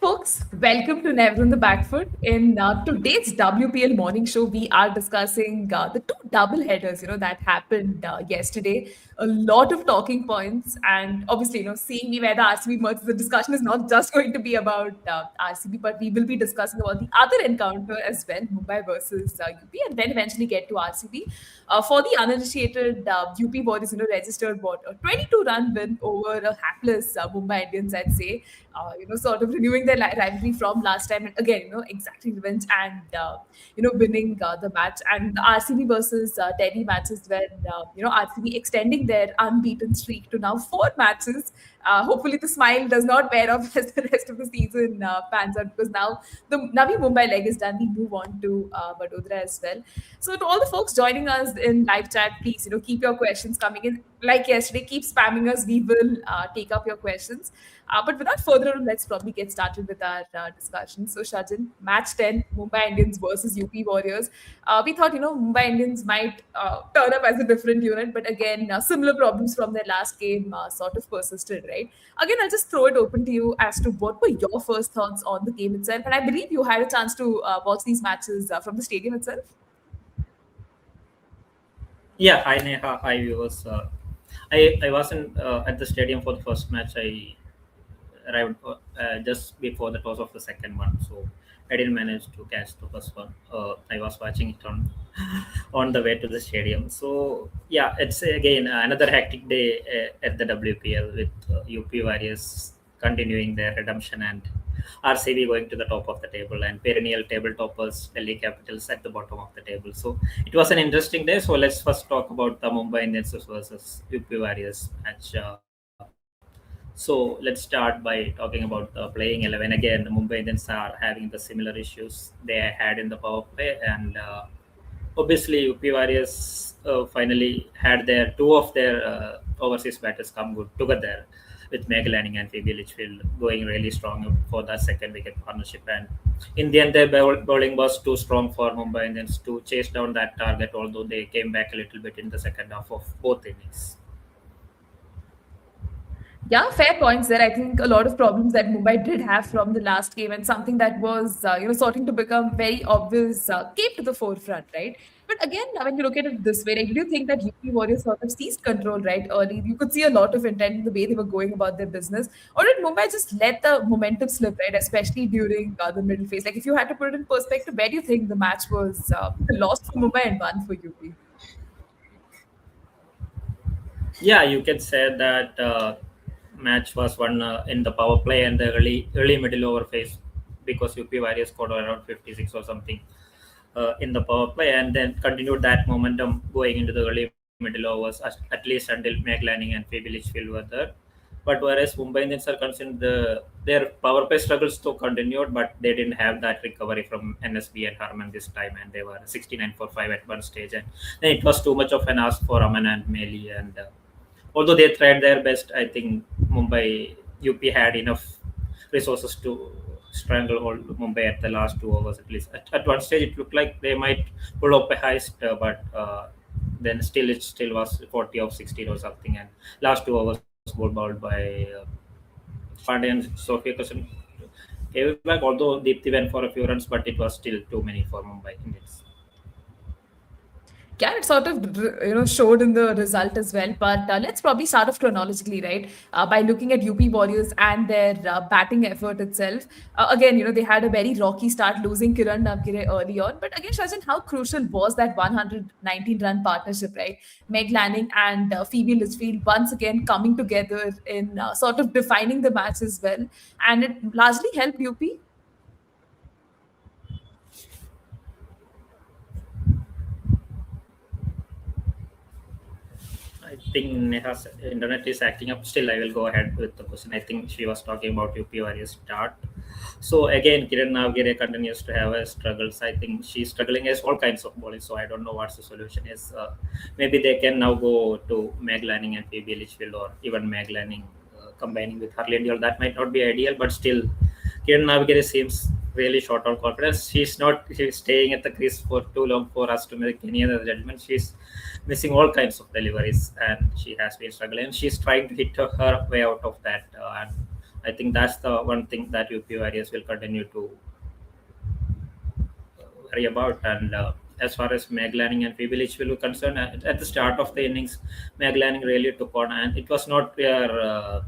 folks, welcome to Never on the Backfoot. In today's WPL Morning Show, we are discussing the two double headers, that happened yesterday. A lot of talking points, and obviously, seeing me where the RCB merges, the discussion is not just going to be about RCB, but we will be discussing about the other encounter as well, Mumbai versus UP, and then eventually get to RCB. For the uninitiated, UP Warriorz, registered what a 22-run win over a hapless Mumbai Indians, I'd say. Sort of renewing their rivalry from last time, and again, exacting revenge and winning the match. And the RCB versus Delhi matches, where RCB extending their unbeaten streak to now 4 matches. Hopefully, the smile does not wear off as the rest of the season pans out, because now the Navi Mumbai leg is done. We move on to Vadodara as well. So, to all the folks joining us in live chat, please, keep your questions coming in. Like yesterday, keep spamming us. We will take up your questions. But without further ado, let's probably get started with our discussion. So, Shajin, match 10, Mumbai Indians versus UP Warriors. We thought, Mumbai Indians might turn up as a different unit, but again, similar problems from their last game sort of persisted, right? Again, I'll just throw it open to you as to what were your first thoughts on the game itself. And I believe you had a chance to watch these matches from the stadium itself. Yeah, hi Neha, hi viewers. I wasn't at the stadium for the first match. I arrived just before the toss of the second one, so I didn't manage to catch the first one. I was watching it on on the way to the stadium. So yeah, it's again another hectic day at the WPL with UP Warriors continuing their redemption and RCB going to the top of the table and perennial table toppers Delhi Capitals at the bottom of the table. So it was an interesting day. So let's first talk about the Mumbai Indians versus UP Warriors match. So let's start by talking about the playing 11. Again, the Mumbai Indians are having the similar issues they had in the power play, and obviously UP Warriors finally had their two of their overseas batters come good together with Lanning and Phoebe Litchfield going really strong for that second wicket partnership. And in the end, their bowling was too strong for Mumbai Indians to chase down that target, although they came back a little bit in the second half of both innings. Yeah, fair points there. I think a lot of problems that Mumbai did have from the last game, and something that was, starting to become very obvious, came to the forefront, right? But again, when you look at it this way, like, do you think that UP Warriors sort of seized control right early? You could see a lot of intent in the way they were going about their business, or did Mumbai just let the momentum slip, right? Especially during the middle phase. Like, if you had to put it in perspective, where do you think the match was lost for Mumbai and won for UP? Yeah, you can say that match was won in the power play and the early middle over phase, because UP Warriors scored around 56 or something in the power play, and then continued that momentum going into the early middle overs at least until Lanning and Phoebe Litchfield were there. But whereas Mumbai Indians are concerned, their power play struggles still continued, but they didn't have that recovery from NSB and Harman this time, and they were 69 for 5 at one stage, and then it was too much of an ask for Aman and Amelia. And although they tried their best, I think Mumbai UP had enough resources to stranglehold Mumbai at the last 2 overs at least. At one stage, it looked like they might pull up a heist, but then it still was 40 of 16 or something. And last 2 overs were bowled by Pandey and Sophia Cushion gave it back. Although Deepthi went for a few runs, but it was still too many for Mumbai Indians. Yeah, it sort of showed in the result as well. But let's probably start off chronologically, right? By looking at UP Warriors and their batting effort itself. Again, they had a very rocky start, losing Kiran Navgire early on. But again, Shajin, how crucial was that 119-run partnership, right? Meg Lanning and Phoebe Litchfield once again coming together in sort of defining the match as well, and it largely helped UP. I think Neha's internet is acting up. Still, I will go ahead with the question. I think she was talking about UP Warriors start. So again, Kiran Navgire continues to have struggles. I think she's struggling as all kinds of bowling. So I don't know what the solution is. Maybe they can now go to Meg Lanning and Phoebe Litchfield, or even Meg Lanning combining with Harley Deol. That might not be ideal, but still, Kiran Navgire seems really short on confidence. She's staying at the crease for too long for us to make any other judgment. She's missing all kinds of deliveries, and she has been struggling. She's trying to hit her way out of that. And I think that's the one thing that UP Warriors will continue to worry about. And as far as Meg Lanning and Phoebe Litchfield were concerned, at the start of the innings, Meg Lanning really took on, and it was not their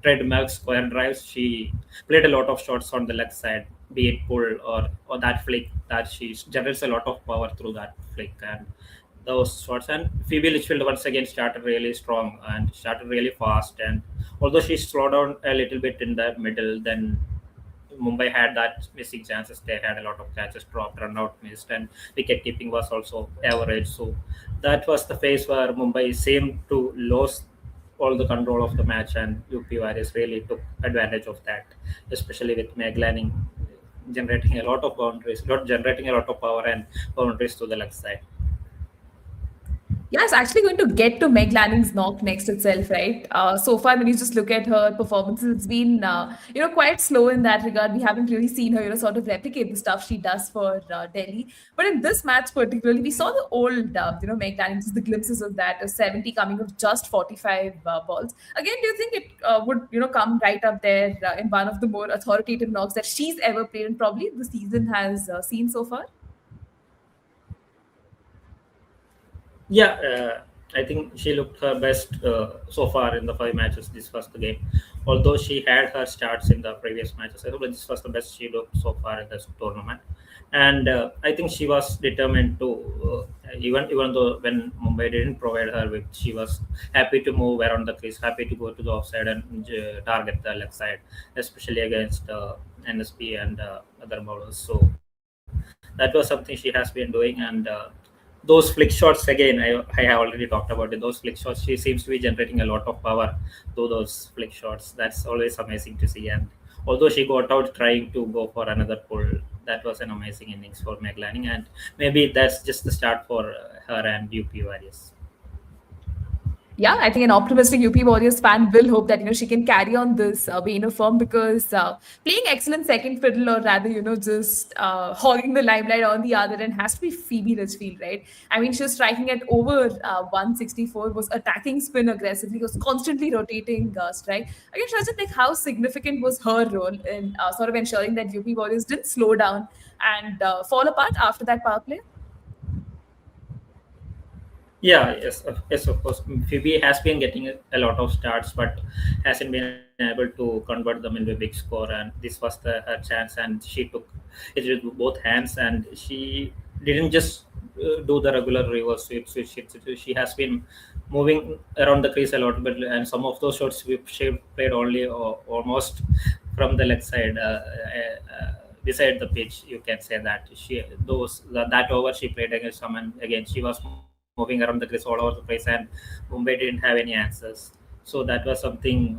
trademark square drives. She played a lot of shots on the leg side, be it pull or that flick, that she generates a lot of power through that flick and those shots. And Phoebe Litchfield once again started really strong and started really fast. And although she slowed down a little bit in the middle, then Mumbai had that missing chances. They had a lot of catches dropped, run out missed, and wicket keeping was also average. So that was the phase where Mumbai seemed to lose all the control of the match, and UP Warriors really took advantage of that, especially with Meg Lanning generating a lot of boundaries, not generating a lot of power and boundaries to the left side. Yeah, it's actually going to get to Meg Lanning's knock next itself, right? So far, when you just look at her performances, it's been, quite slow in that regard. We haven't really seen her, sort of replicate the stuff she does for Delhi. But in this match particularly, we saw the old, Meg Lanning, just the glimpses of that, a 70 coming of just 45 balls. Again, do you think it would, come right up there in one of the more authoritative knocks that she's ever played and probably the season has seen so far? Yeah, I think she looked her best so far in the 5 matches. This was the game. Although she had her starts in the previous matches, I think this was the best she looked so far in this tournament. And I think she was determined to, even though when Mumbai didn't provide her with, she was happy to move around the crease, happy to go to the offside and target the left side, especially against NSP and other bowlers. So that was something she has been doing. And those flick shots again, I have already talked about it. Those flick shots, she seems to be generating a lot of power through those flick shots. That's always amazing to see. And although she got out trying to go for another pull, that was an amazing innings for Meg Lanning. And maybe that's just the start for her and UP Warriors. Yeah, I think an optimistic UP Warriors fan will hope that she can carry on this vein of form, because playing excellent second fiddle, or rather just hogging the limelight on the other end, has to be Phoebe Litchfield, right? I mean, she was striking at over 164, was attacking spin aggressively, was constantly rotating strike. Again, Shajin, like, how significant was her role in sort of ensuring that UP Warriors didn't slow down and fall apart after that power play? Yeah, yes, yes, of course. Phoebe has been getting a lot of starts, but hasn't been able to convert them into a big score. And this was her chance, and she took it with both hands. And she didn't just do the regular reverse sweep switch hits. She has been moving around the crease a lot, but and some of those shots she played only almost from the left side. Beside the pitch, you can say that that over she played against someone again. She was moving around the crease all over the place, and Mumbai didn't have any answers. So that was something.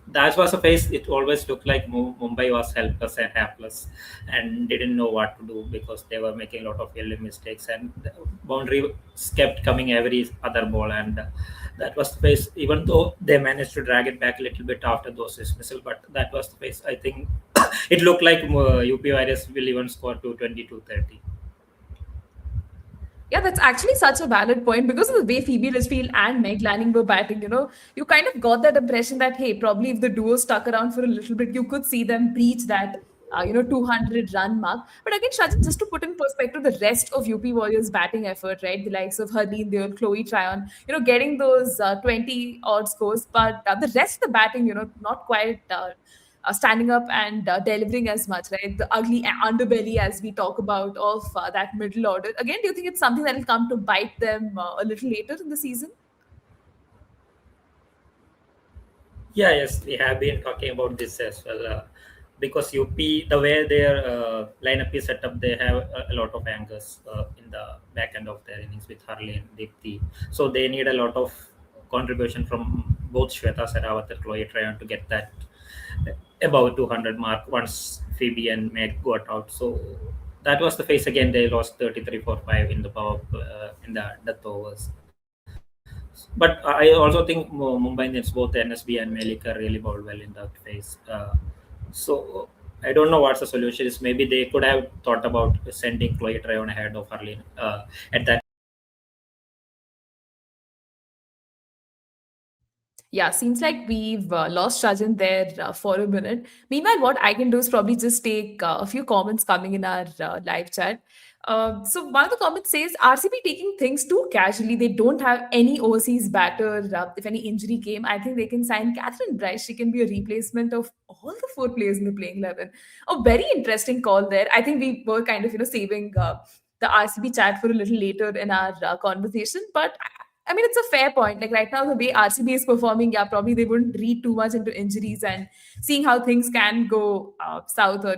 That was a phase. It always looked like Mumbai was helpless and hapless, and didn't know what to do because they were making a lot of early mistakes, and the boundary kept coming every other ball. And that was the phase. Even though they managed to drag it back a little bit after those dismissal, but that was the phase. I think it looked like UP Warriors will even score 220, 230. Yeah, that's actually such a valid point, because of the way Phoebe Litchfield and Meg Lanning were batting. You kind of got that impression that, hey, probably if the duo stuck around for a little bit, you could see them breach that 200 run mark. But again, Shajin, just to put in perspective the rest of UP Warriors batting effort, right? The likes of Harleen Deol, Chloe Tryon, getting those 20 odd scores, but the rest of the batting, not quite standing up and delivering as much, right? The ugly underbelly, as we talk about, of that middle order. Again, do you think it's something that will come to bite them a little later in the season? Yeah, yes, we have been talking about this as well. Because UP, the way their lineup is set up, they have a lot of anchors in the back end of their innings with Harley and Deepthi. So they need a lot of contribution from both Shweta Sehrawat and Chloe Tryon to get that above 200 mark once Phoebe and Meg got out. So that was the phase again. They lost 33 for 5 in the power in the death overs. But I also think Mumbai Indians, both NSB and Malik, really bowled well in that phase. So I don't know what the solution is. Maybe they could have thought about sending Chloe Tryon ahead of Harleen at that. Yeah, seems like we've lost Shajin there for a minute. Meanwhile, what I can do is probably just take a few comments coming in our live chat. So one of the comments says RCB taking things too casually. They don't have any overseas batter. If any injury came, I think they can sign Catherine Bryce. She can be a replacement of all the four players in the playing 11. A very interesting call there. I think we were kind of saving the RCB chat for a little later in our conversation, but I mean, it's a fair point. Like right now, the way RCB is performing, yeah, probably they wouldn't read too much into injuries and seeing how things can go south, or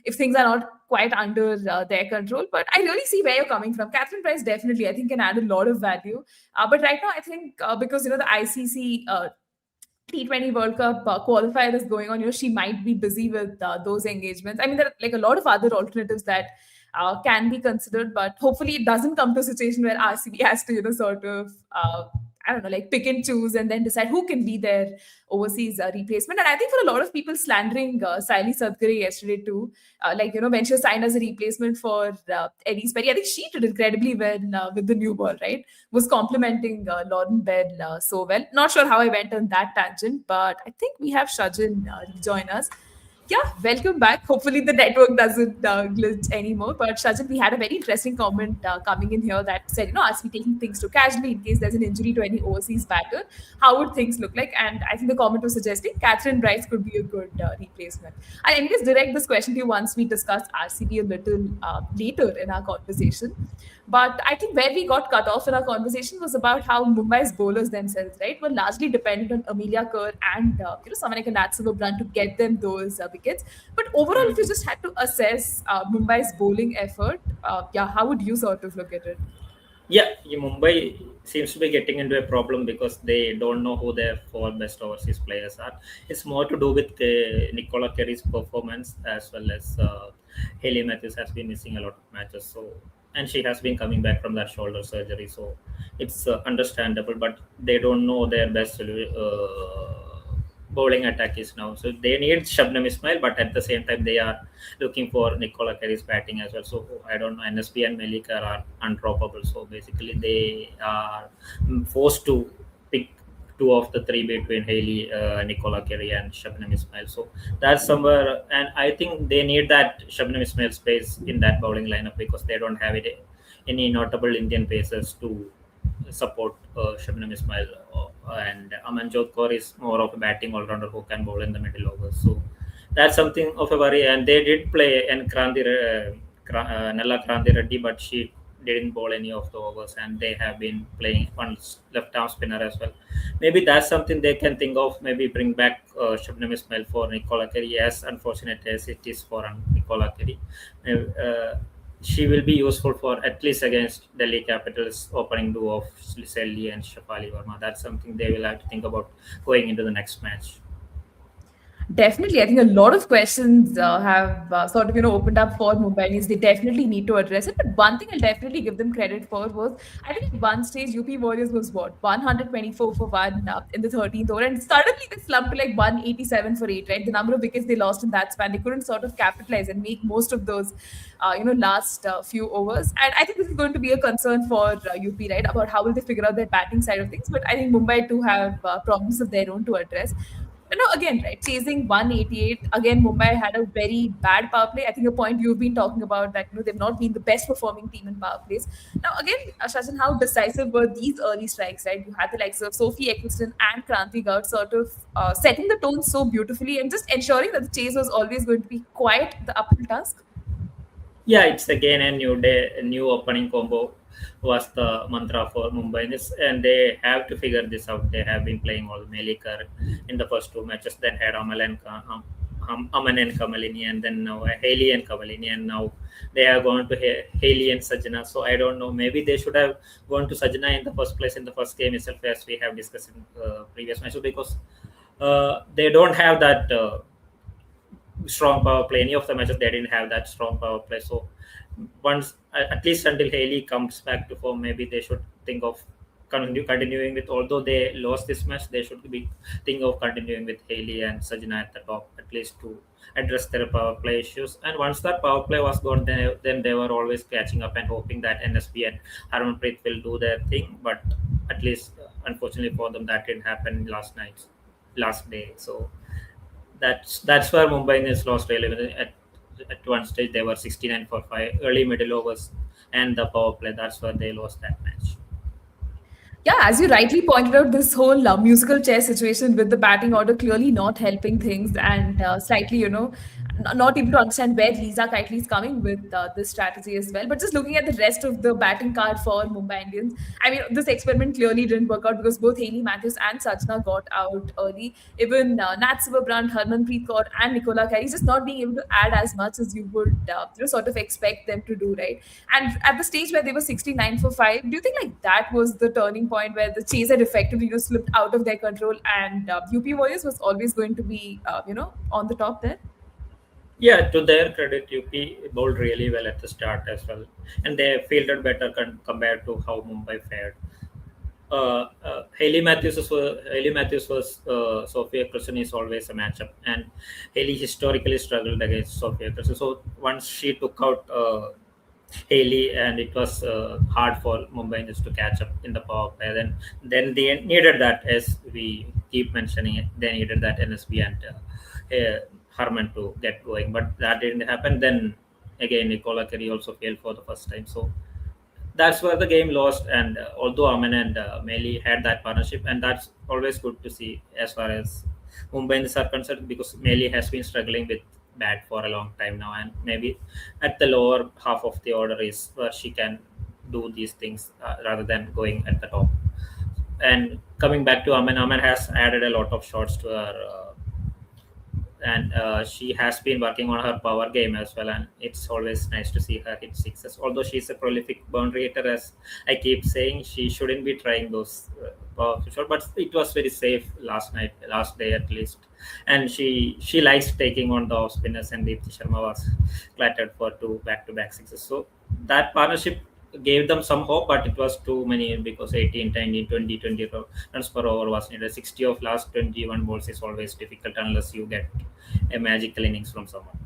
if things are not quite under their control. But I really see where you're coming from. Catherine Price definitely, I think, can add a lot of value. But right now, I think because the ICC T20 World Cup qualifier is going on, she might be busy with those engagements. I mean, there are like a lot of other alternatives that can be considered, but hopefully it doesn't come to a situation where RCB has to, sort of, I don't know, like pick and choose and then decide who can be their overseas replacement. And I think for a lot of people slandering Saili Sadgare yesterday too, when she was signed as a replacement for Eddie Sperry, I think she did incredibly well with the new ball, right? Was complimenting Lauren Bell so well. Not sure how I went on that tangent, but I think we have Shajin rejoin us. Yeah, welcome back. Hopefully the network doesn't glitch anymore. But Shajin, we had a very interesting comment coming in here that said, as we taking things too casually in case there's an injury to any overseas batter, how would things look like? And I think the comment was suggesting Catherine Bryce could be a good replacement. I'll anyways direct this question to you once we discuss RCB a little later in our conversation. But I think where we got cut off in our conversation was about how Mumbai's bowlers themselves, right, were largely dependent on Amelia Kerr and someone like a Nat Silverbrand to get them those wickets. But overall, if you just had to assess Mumbai's bowling effort, how would you sort of look at it? Mumbai seems to be getting into a problem because they don't know who their four best overseas players are. It's more to do with Nicola Kerry's performance, as well as Haley Matthews has been missing a lot of matches. So, and she has been coming back from that shoulder surgery. So it's understandable, but they don't know their best bowling attack is now. So they need Shabnam Ismail, but at the same time they are looking for Nicola Kerry's batting as well. So I don't know. NSB and Melika are undroppable. So basically they are forced to pick two of the three between Haley, Nicola Kerry, and Shabnam Ismail. So that's somewhere, and I think they need that Shabnam Ismail space in that bowling lineup because they don't have any notable Indian pacers to support Shabnam Ismail, and Amanjot Kaur is more of a batting all-rounder who can bowl in the middle overs. So that's something of a worry. And they did play in Nella Kranti Reddy, but she didn't bowl any of the overs, and they have been playing one left-arm spinner as well. Maybe that's something they can think of. Maybe bring back Shabnam Ismail for Nicola Kerry, as unfortunate as it is for Nicola Kerry. She will be useful for at least against Delhi Capitals opening duo of Selly and Shafali Verma. That's something they will have to think about going into the next match. Definitely, I think a lot of questions have sort of opened up for Mumbai Indians. They definitely need to address it. But one thing I'll definitely give them credit for was I think at one stage UP Warriors was what 124 for one in the 13th over, and suddenly they slumped to like 187 for eight. Right, the number of wickets they lost in that span, they couldn't sort of capitalize and make most of those last few overs. And I think this is going to be a concern for UP, right, about how will they figure out their batting side of things. But I think Mumbai too have problems of their own to address. Again, right, chasing 188. Again, Mumbai had a very bad power play. I think a point you've been talking about that they've not been the best performing team in power plays. Now, again, Shajin, how decisive were these early strikes, right? You had the likes of Sophie Eccleston and Kranti Gaur sort of setting the tone so beautifully and just ensuring that the chase was always going to be quite the uphill task. Yeah, it's again a new day, a new opening combo was the mantra for Mumbai Indians, and they have to figure this out. They have been playing all Melika in the first two matches, then had Aman and Kamalini, and then now Haley and Kamalini, and now they are going to Haley and Sajina. So I don't know. Maybe they should have gone to Sajina in the first place in the first game itself, as we have discussed in previous matches, because they don't have that strong power play. Any of the matches they didn't have that strong power play. So once, at least until Haley comes back to form, maybe they should think of continuing with. Although they lost this match, they should be thinking of continuing with Haley and Sajina at the top, at least to address their power play issues. And once that power play was gone, then they were always catching up and hoping that NSB and Harmanpreet will do their thing. But at least unfortunately for them, that didn't happen last day. So that's where Mumbai Indians lost really. At one stage they were 69 for 5 early middle overs and the power play. That's where they lost that match. Yeah, as you rightly pointed out, this whole musical chair situation with the batting order clearly not helping things and slightly, not able to understand where Lisa Kitely is coming with this strategy as well. But just looking at the rest of the batting card for Mumbai Indians, I mean, this experiment clearly didn't work out because both Hayley Matthews and Sachna got out early. Even Nat Silverbrandt, Harmanpreet Kaur, and Nicola Carey just not being able to add as much as you would, sort of expect them to do, right? And at the stage where they were 69 for 5, do you think like that was the turning point where the chase had effectively slipped out of their control and UP Warriors was always going to be, on the top there? Yeah, to their credit, UP bowled really well at the start as well, and they fielded better compared to how Mumbai fared. Haley Matthews was Sophia Kristen is always a matchup, and Haley historically struggled against Sophia Kristen. So once she took out Haley, and it was hard for Mumbai Indians to catch up in the power play. Then they needed that, as we keep mentioning it. They needed that NSB and Harman to get going, but that didn't happen. Then again, Nicola Curry also failed for the first time. So that's where the game lost. And although Aman and Meli had that partnership, and that's always good to see as far as Mumbai Indians are concerned, because Meli has been struggling with bat for a long time now, and maybe at the lower half of the order is where she can do these things rather than going at the top. And coming back to Aman has added a lot of shots to her. And she has been working on her power game as well, and it's always nice to see her hit sixes. Although she's a prolific boundary hitter, as I keep saying, she shouldn't be trying those powerful shots, but it was very safe last day at least. And she likes taking on the off spinners, and Deepthi Sharma was clattered for 2 back-to-back sixes. So that partnership gave them some hope, but it was too many, because 18, 19, 20, 20 runs per over was needed. 60 of last 21 balls is always difficult unless you get a magical innings from someone.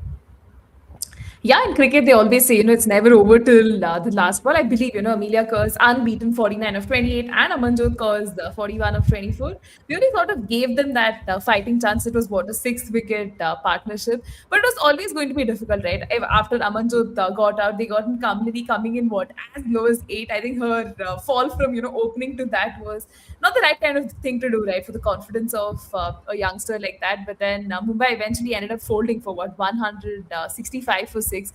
Yeah, in cricket, they always say, it's never over till the last ball. I believe, Amelia Kerr's unbeaten 49 of 28 and Amanjot Kerr's 41 of 24 really sort of gave them that fighting chance. It was what, a 6-wicket partnership. But it was always going to be difficult, right? After Amanjot got out, they got in Kamini coming in what, as low as 8. I think her fall from, opening to that was not the right kind of thing to do, right, for the confidence of a youngster like that. But then Mumbai eventually ended up folding for what, 165 for 6,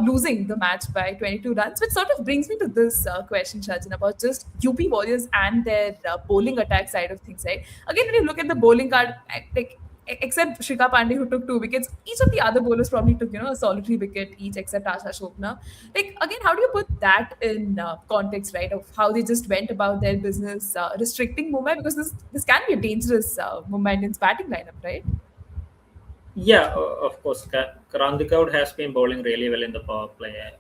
losing the match by 22 runs, which sort of brings me to this question, Shajin, about just UP Warriors and their bowling attack side of things, right? Again, when you look at the bowling card, like except Shrika Pandey, who took 2 wickets, each of the other bowlers probably took, a solitary wicket each, except Asha Shopna. Like, again, how do you put that in context, right, of how they just went about their business, restricting Mumbai? Because this can be a dangerous Mumbai Indians batting lineup, right? Yeah, of course. Karandikaud has been bowling really well in the power play.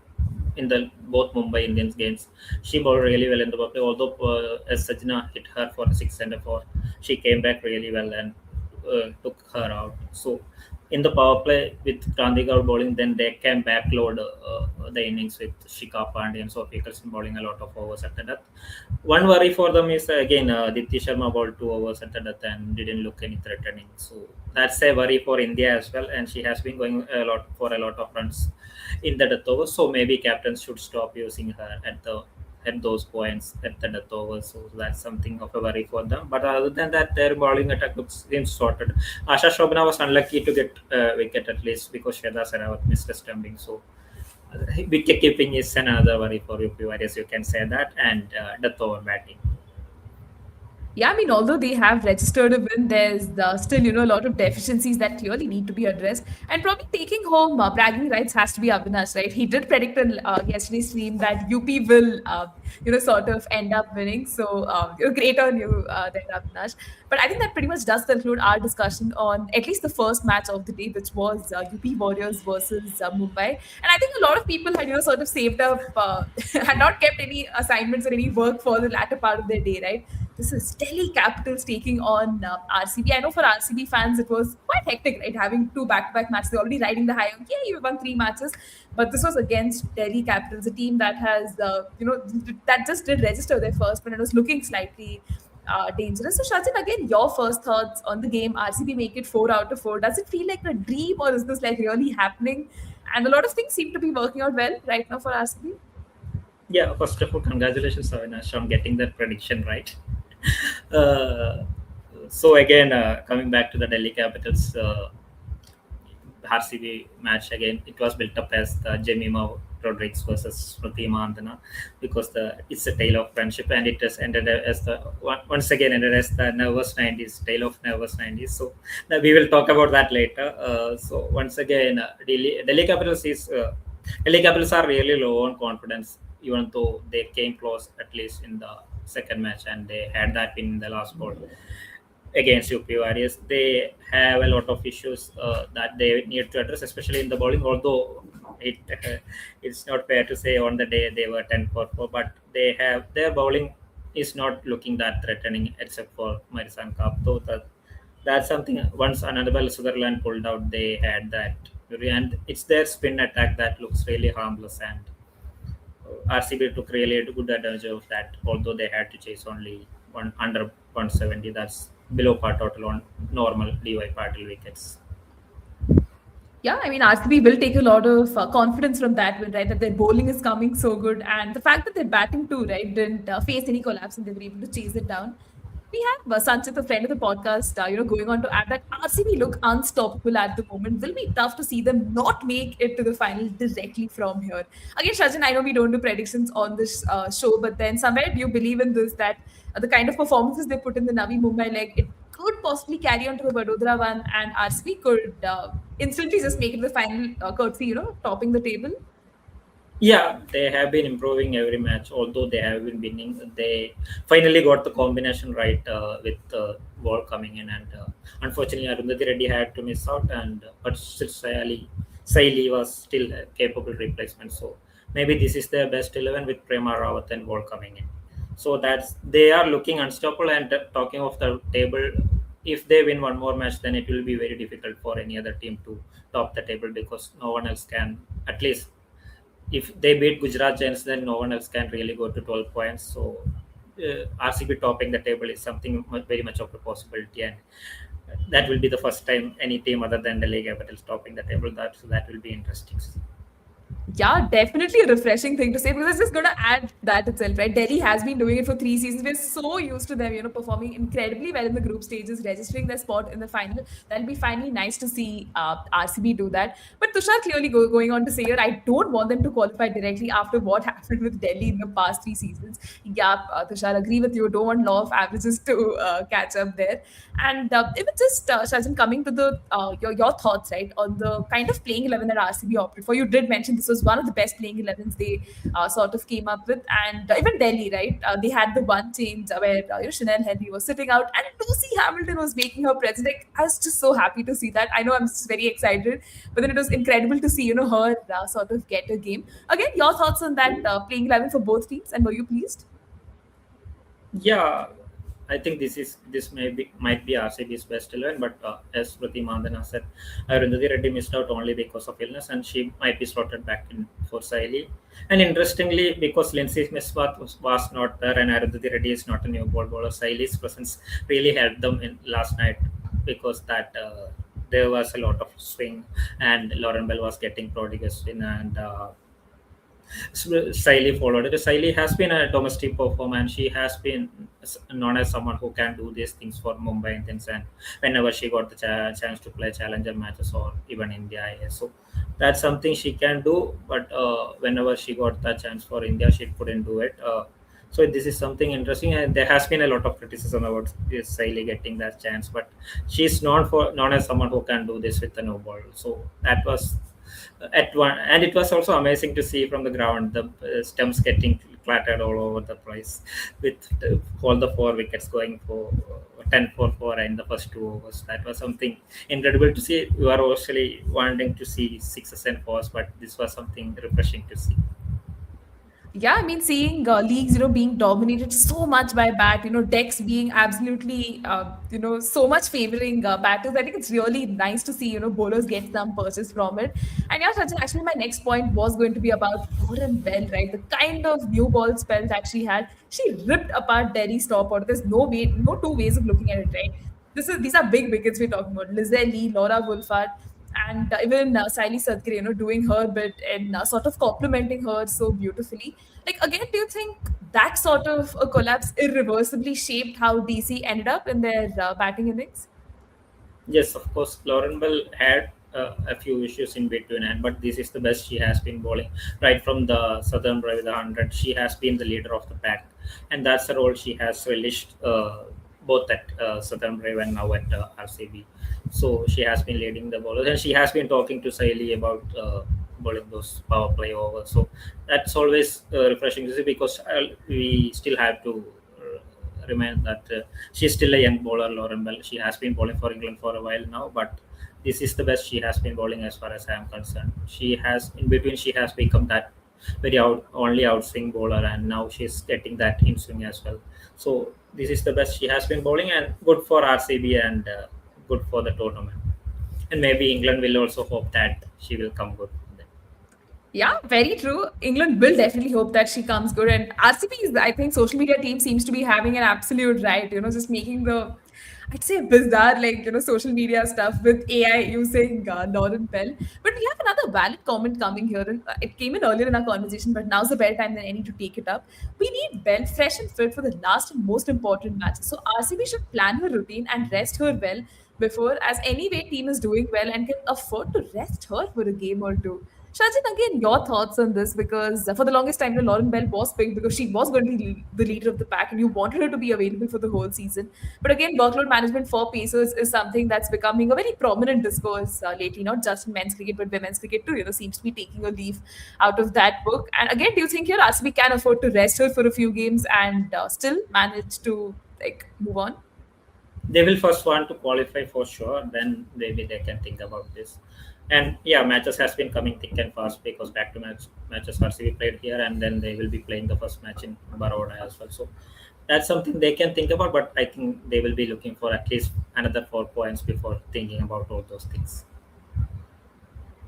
In the both Mumbai Indians games, she bowled really well in the power play. Although as Sajna hit her for a 6 and a 4, she came back really well and took her out. So in the power play with Karandikaud bowling, then they can backload the innings with Shika Pandey and Sophie Kirsten bowling a lot of overs at the death. One worry for them is again Dipti Sharma bowled 2 overs at the death and didn't look any threatening. So that's a worry for India as well. And she has been going a lot of runs in the death overs. So maybe captains should stop using her at those points at the death overs. So that's something of a worry for them. But other than that, their bowling attack seems sorted. Asha Shobna was unlucky to get a wicket at least because Shweta Sehrawat missed a stumping. So wicket keeping is another worry for UP Warriors, you can say that, and death over batting. Yeah, I mean, although they have registered a win, there's still, a lot of deficiencies that clearly need to be addressed. And probably taking home bragging rights has to be Avinash, right? He did predict in yesterday's stream that UP will, sort of end up winning. So, great on you there, Avinash. But I think that pretty much does conclude our discussion on at least the first match of the day, which was UP Warriors versus Mumbai. And I think a lot of people had, sort of saved up, had not kept any assignments or any work for the latter part of their day, right? This is Delhi Capitals taking on RCB. I know for RCB fans, it was quite hectic, right? Having 2 back-to-back matches. They're already riding the high of, yeah, you won 3 matches. But this was against Delhi Capitals, a team that has, that just did register their first, but it was looking slightly dangerous. So, Shajin, again, your first thoughts on the game. RCB make it 4 out of 4. Does it feel like a dream, or is this like really happening? And a lot of things seem to be working out well right now for RCB. Yeah, first of all, congratulations, Avinash, on getting that prediction right. uh, so again, coming back to the Delhi Capitals RCB match again, it was built up as the Jemima Rodriguez versus Smriti Mandhana because it's a tale of friendship, and it has ended as once again ended as the nervous 90s, tale of nervous 90s. So we will talk about that later. So once again, Delhi Capitals are really low on confidence, even though they came close at least in the second match, and they had that win in the last ball against UP Warriors. They have a lot of issues that they need to address, especially in the bowling. Although it's not fair to say on the day they were 10 for 4, but their bowling is not looking that threatening except for Marisan Cup. Though that's something once Annabelle Sutherland pulled out, they had that. And it's their spin attack that looks really harmless, and RCB took really good advantage of that, although they had to chase only one under 170. That's below par total on normal DY Patil wickets. Yeah, I mean, RCB will take a lot of confidence from that win, right? That their bowling is coming so good, and the fact that their batting too, right, didn't face any collapse and they were able to chase it down. We have Sanchit, a friend of the podcast, going on to add that RCB look unstoppable at the moment. Will be tough to see them not make it to the final directly from here. Again, Shajin, I know we don't do predictions on this show, but then somewhere do you believe in this that the kind of performances they put in the Navi Mumbai leg, it could possibly carry on to the Vadodara one, and RCB could instantly just make it the final, courtesy, topping the table? Yeah, they have been improving every match, although they have been winning. They finally got the combination right with Wall coming in, and unfortunately, Arundhati Reddy had to miss out, and but still Saili was still a capable replacement. So maybe this is their best 11 with Prema Rawat and Wall coming in. So they are looking unstoppable. And talking of the table, if they win one more match, then it will be very difficult for any other team to top the table because no one else can. At least if they beat Gujarat Giants, then no one else can really go to 12 points. So RCB topping the table is something very much of a possibility, and that will be the first time any team other than the Delhi Capitals topping the table. That will be interesting. Yeah, definitely a refreshing thing to say because it's just going to add that itself, right? Delhi has been doing it for 3 seasons. We're so used to them, performing incredibly well in the group stages, registering their spot in the final. That'll be finally nice to see RCB do that. But Tushar clearly going on to say here, I don't want them to qualify directly after what happened with Delhi in the past 3 seasons. Yeah, Tushar, agree with you. Don't want law of averages to catch up there. And even just, Shazin, coming to your thoughts, right, on the kind of playing 11 that RCB opted for. You did mention this was one of the best playing 11s they sort of came up with. And even Delhi, right, they had the one change where Chanel Henry was sitting out and Lucy Hamilton was making her presence. Like, I was just so happy to see that. I know I'm just very excited, but then it was incredible to see, her sort of get a game. Again, your thoughts on that playing 11 for both teams, and were you pleased? Yeah, I think this might be RCB's best 11, but as Smriti Mandhana said, Arundhati Reddy missed out only because of illness, and she might be slotted back in for Saili. And interestingly, because Lindsay Smith was not there, and Arundhati Reddy is not a new ball bowler, Saili's presence really helped them in last night because there was a lot of swing, and Lauren Bell was getting prodigious in, and Saili followed it. Saili has been a domestic performer, and she has been known as someone who can do these things for Mumbai Indians. And whenever she got the chance to play challenger matches or even India, so that's something she can do. But whenever she got the chance for India, she couldn't do it. So this is something interesting, and there has been a lot of criticism about this Saili getting that chance. But she's known as someone who can do this with the no ball. So that was at one, and it was also amazing to see from the ground the stumps getting clattered all over the place with all the 4 wickets going for 10 for 4 in the first 2 overs. That was something incredible to see. We were actually wanting to see 6s and 4s, but this was something refreshing to see. Yeah, I mean, seeing leagues, being dominated so much by bat, decks being absolutely, so much favoring batters. I think it's really nice to see, bowlers get some purchase from it. And yeah, Shajin, actually, my next point was going to be about Lauren Bell, right? The kind of new ball spell that she had. She ripped apart Delhi's top order. There's no way, no two ways of looking at it, right? These are big wickets we're talking about. Lizelle Lee, Laura Wolfart, and even Siley Sadkar, doing her bit and sort of complimenting her so beautifully. Like, again, do you think that sort of a collapse irreversibly shaped how DC ended up in their batting innings? Yes, of course, Lauren Bell had a few issues in between, and but this is the best she has been bowling right from the Southern Drive, the 100. She has been the leader of the pack, and that's the role she has relished both at Southern Drive and now at RCB. So she has been leading the bowlers, and she has been talking to Saili about bowling those power play overs. So that's always refreshing to see because we still have to remind that she's still a young bowler, Lauren Bell. She has been bowling for England for a while now, but this is the best she has been bowling as far as I am concerned. She has, in between, she has become that very only outswing bowler, and now she's getting that in swing as well. So this is the best she has been bowling, and good for RCB and good for the tournament. And maybe England will also hope that she will come good. Yeah, very true. England will definitely hope that she comes good. And RCB's, I think, social media team seems to be having an absolute right, just making I'd say bizarre, like, social media stuff with AI using Lauren Bell. But we have another valid comment coming here. And it came in earlier in our conversation, but now's the better time than any to take it up. We need Bell fresh and fit for the last and most important matches. So RCB should plan her routine and rest her well before, as anyway, team is doing well and can afford to rest her for a game or two. Shajin, again, your thoughts on this, because for the longest time, Lauren Bell was picked because she was going to be the leader of the pack and you wanted her to be available for the whole season. But again, workload management for pacers is something that's becoming a very prominent discourse lately, not just in men's cricket, but women's cricket too, seems to be taking a leaf out of that book. And again, do you think here RCB can afford to rest her for a few games and still manage to move on? They will first want to qualify for sure, then maybe they can think about this. And yeah, matches has been coming thick and fast because back to matches are to be played here, and then they will be playing the first match in Baroda as well. So that's something they can think about, but I think they will be looking for at least another 4 points before thinking about all those things.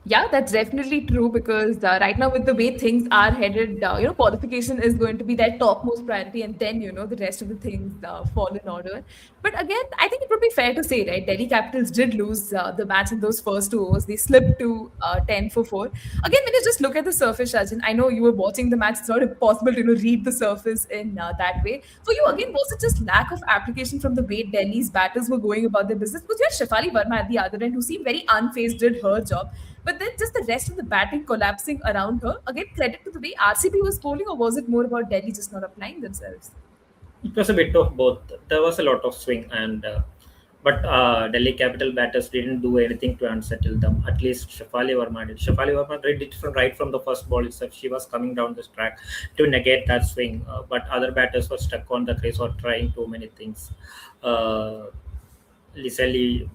Yeah, that's definitely true because right now, with the way things are headed, qualification is going to be their topmost priority, and then the rest of the things fall in order. But again, I think it would be fair to say, right? Delhi Capitals did lose the match in those first two overs. They slipped to 10 for 4. Again, when you just look at the surface, Shajin, I know you were watching the match. It's not impossible to read the surface in that way. For you, again, was it just lack of application from the way Delhi's batters were going about their business? Because you had Shafali Verma at the other end, who seemed very unfazed, did her job. But then just the rest of the batting collapsing around her. Again, credit to the way RCB was bowling, or was it more about Delhi just not applying themselves? It was a bit of both. There was a lot of swing, and but Delhi Capital batters didn't do anything to unsettle them. At least Shafali Verma did. Shafali Verma did it from right from the first ball itself. She was coming down this track to negate that swing, but other batters were stuck on the crease or trying too many things. Uh, Liseli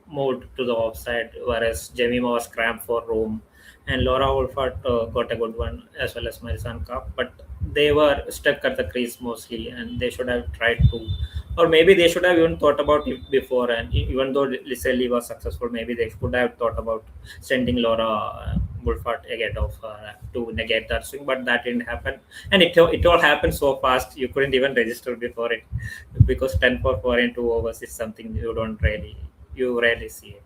moved to the offside, whereas Jemima was cramped for Rome, and Laura Wolfart got a good one as well as Marisan Cup, but they were stuck at the crease mostly, and they should have tried to, or maybe they should have even thought about it before. And even though Liseli was successful, maybe they could have thought about sending Laura Wolfart ahead of to negate that swing, but that didn't happen, and it all happened so fast you couldn't even register before it, because 10 for 4 in 2 overs is something you rarely see it.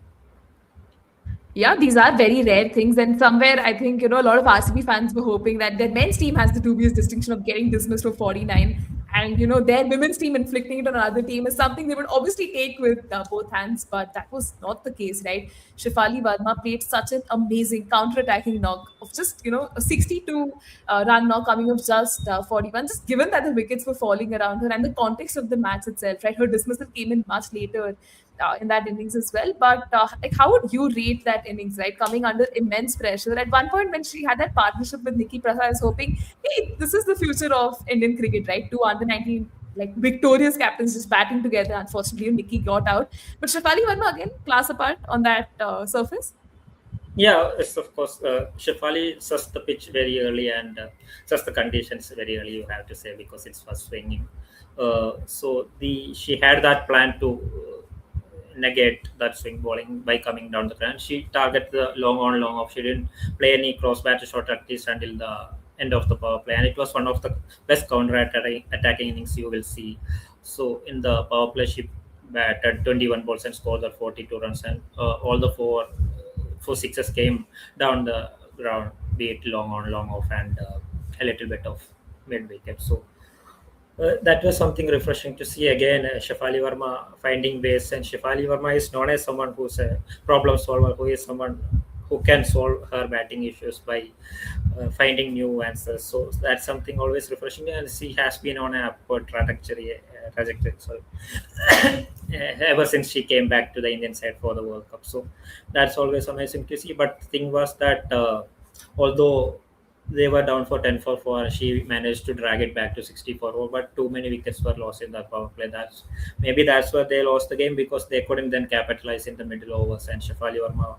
Yeah, these are very rare things. And somewhere I think, a lot of RCB fans were hoping that their men's team has the dubious distinction of getting dismissed for 49. And, their women's team inflicting it on another team is something they would obviously take with both hands. But that was not the case, right? Shifali Verma played such an amazing counter-attacking knock of just, a 62 run knock coming of just 41. Just given that the wickets were falling around her and the context of the match itself, right? Her dismissal came in much later in that innings as well. But how would you rate that innings, right? Coming under immense pressure. At one point, when she had that partnership with Nikki Prasad, I was hoping, hey, this is the future of Indian cricket, right? Two under 19 victorious captains just batting together. Unfortunately, Nikki got out. But Shafali Verma again, class apart on that surface. Yeah, it's of course. Shafali sussed the pitch very early and sussed the conditions very early. You have to say because it's was swinging. So the she had that plan to negate that swing bowling by coming down the ground. She targeted the long on long off. She didn't play any cross batter shot at least until the end of the power play, and it was one of the best counter attacking innings you will see. So in the power play, she batted 21 balls and scored the 42 runs, and all the four sixes came down the ground, be it long on, long off, and a little bit of mid wicket. So that was something refreshing to see again. Shafali Verma finding ways, and Shafali Verma is known as someone who's a problem solver, who is someone who can solve her batting issues by finding new answers. So that's something always refreshing, and she has been on an upward trajectory. Sorry, ever since she came back to the Indian side for the World Cup. So that's always amazing to see. But the thing was that although they were down for 10 for 4, she managed to drag it back to 64, but too many wickets were lost in that power play. That's where they lost the game, because they couldn't then capitalize in the middle overs, and Shafali Verma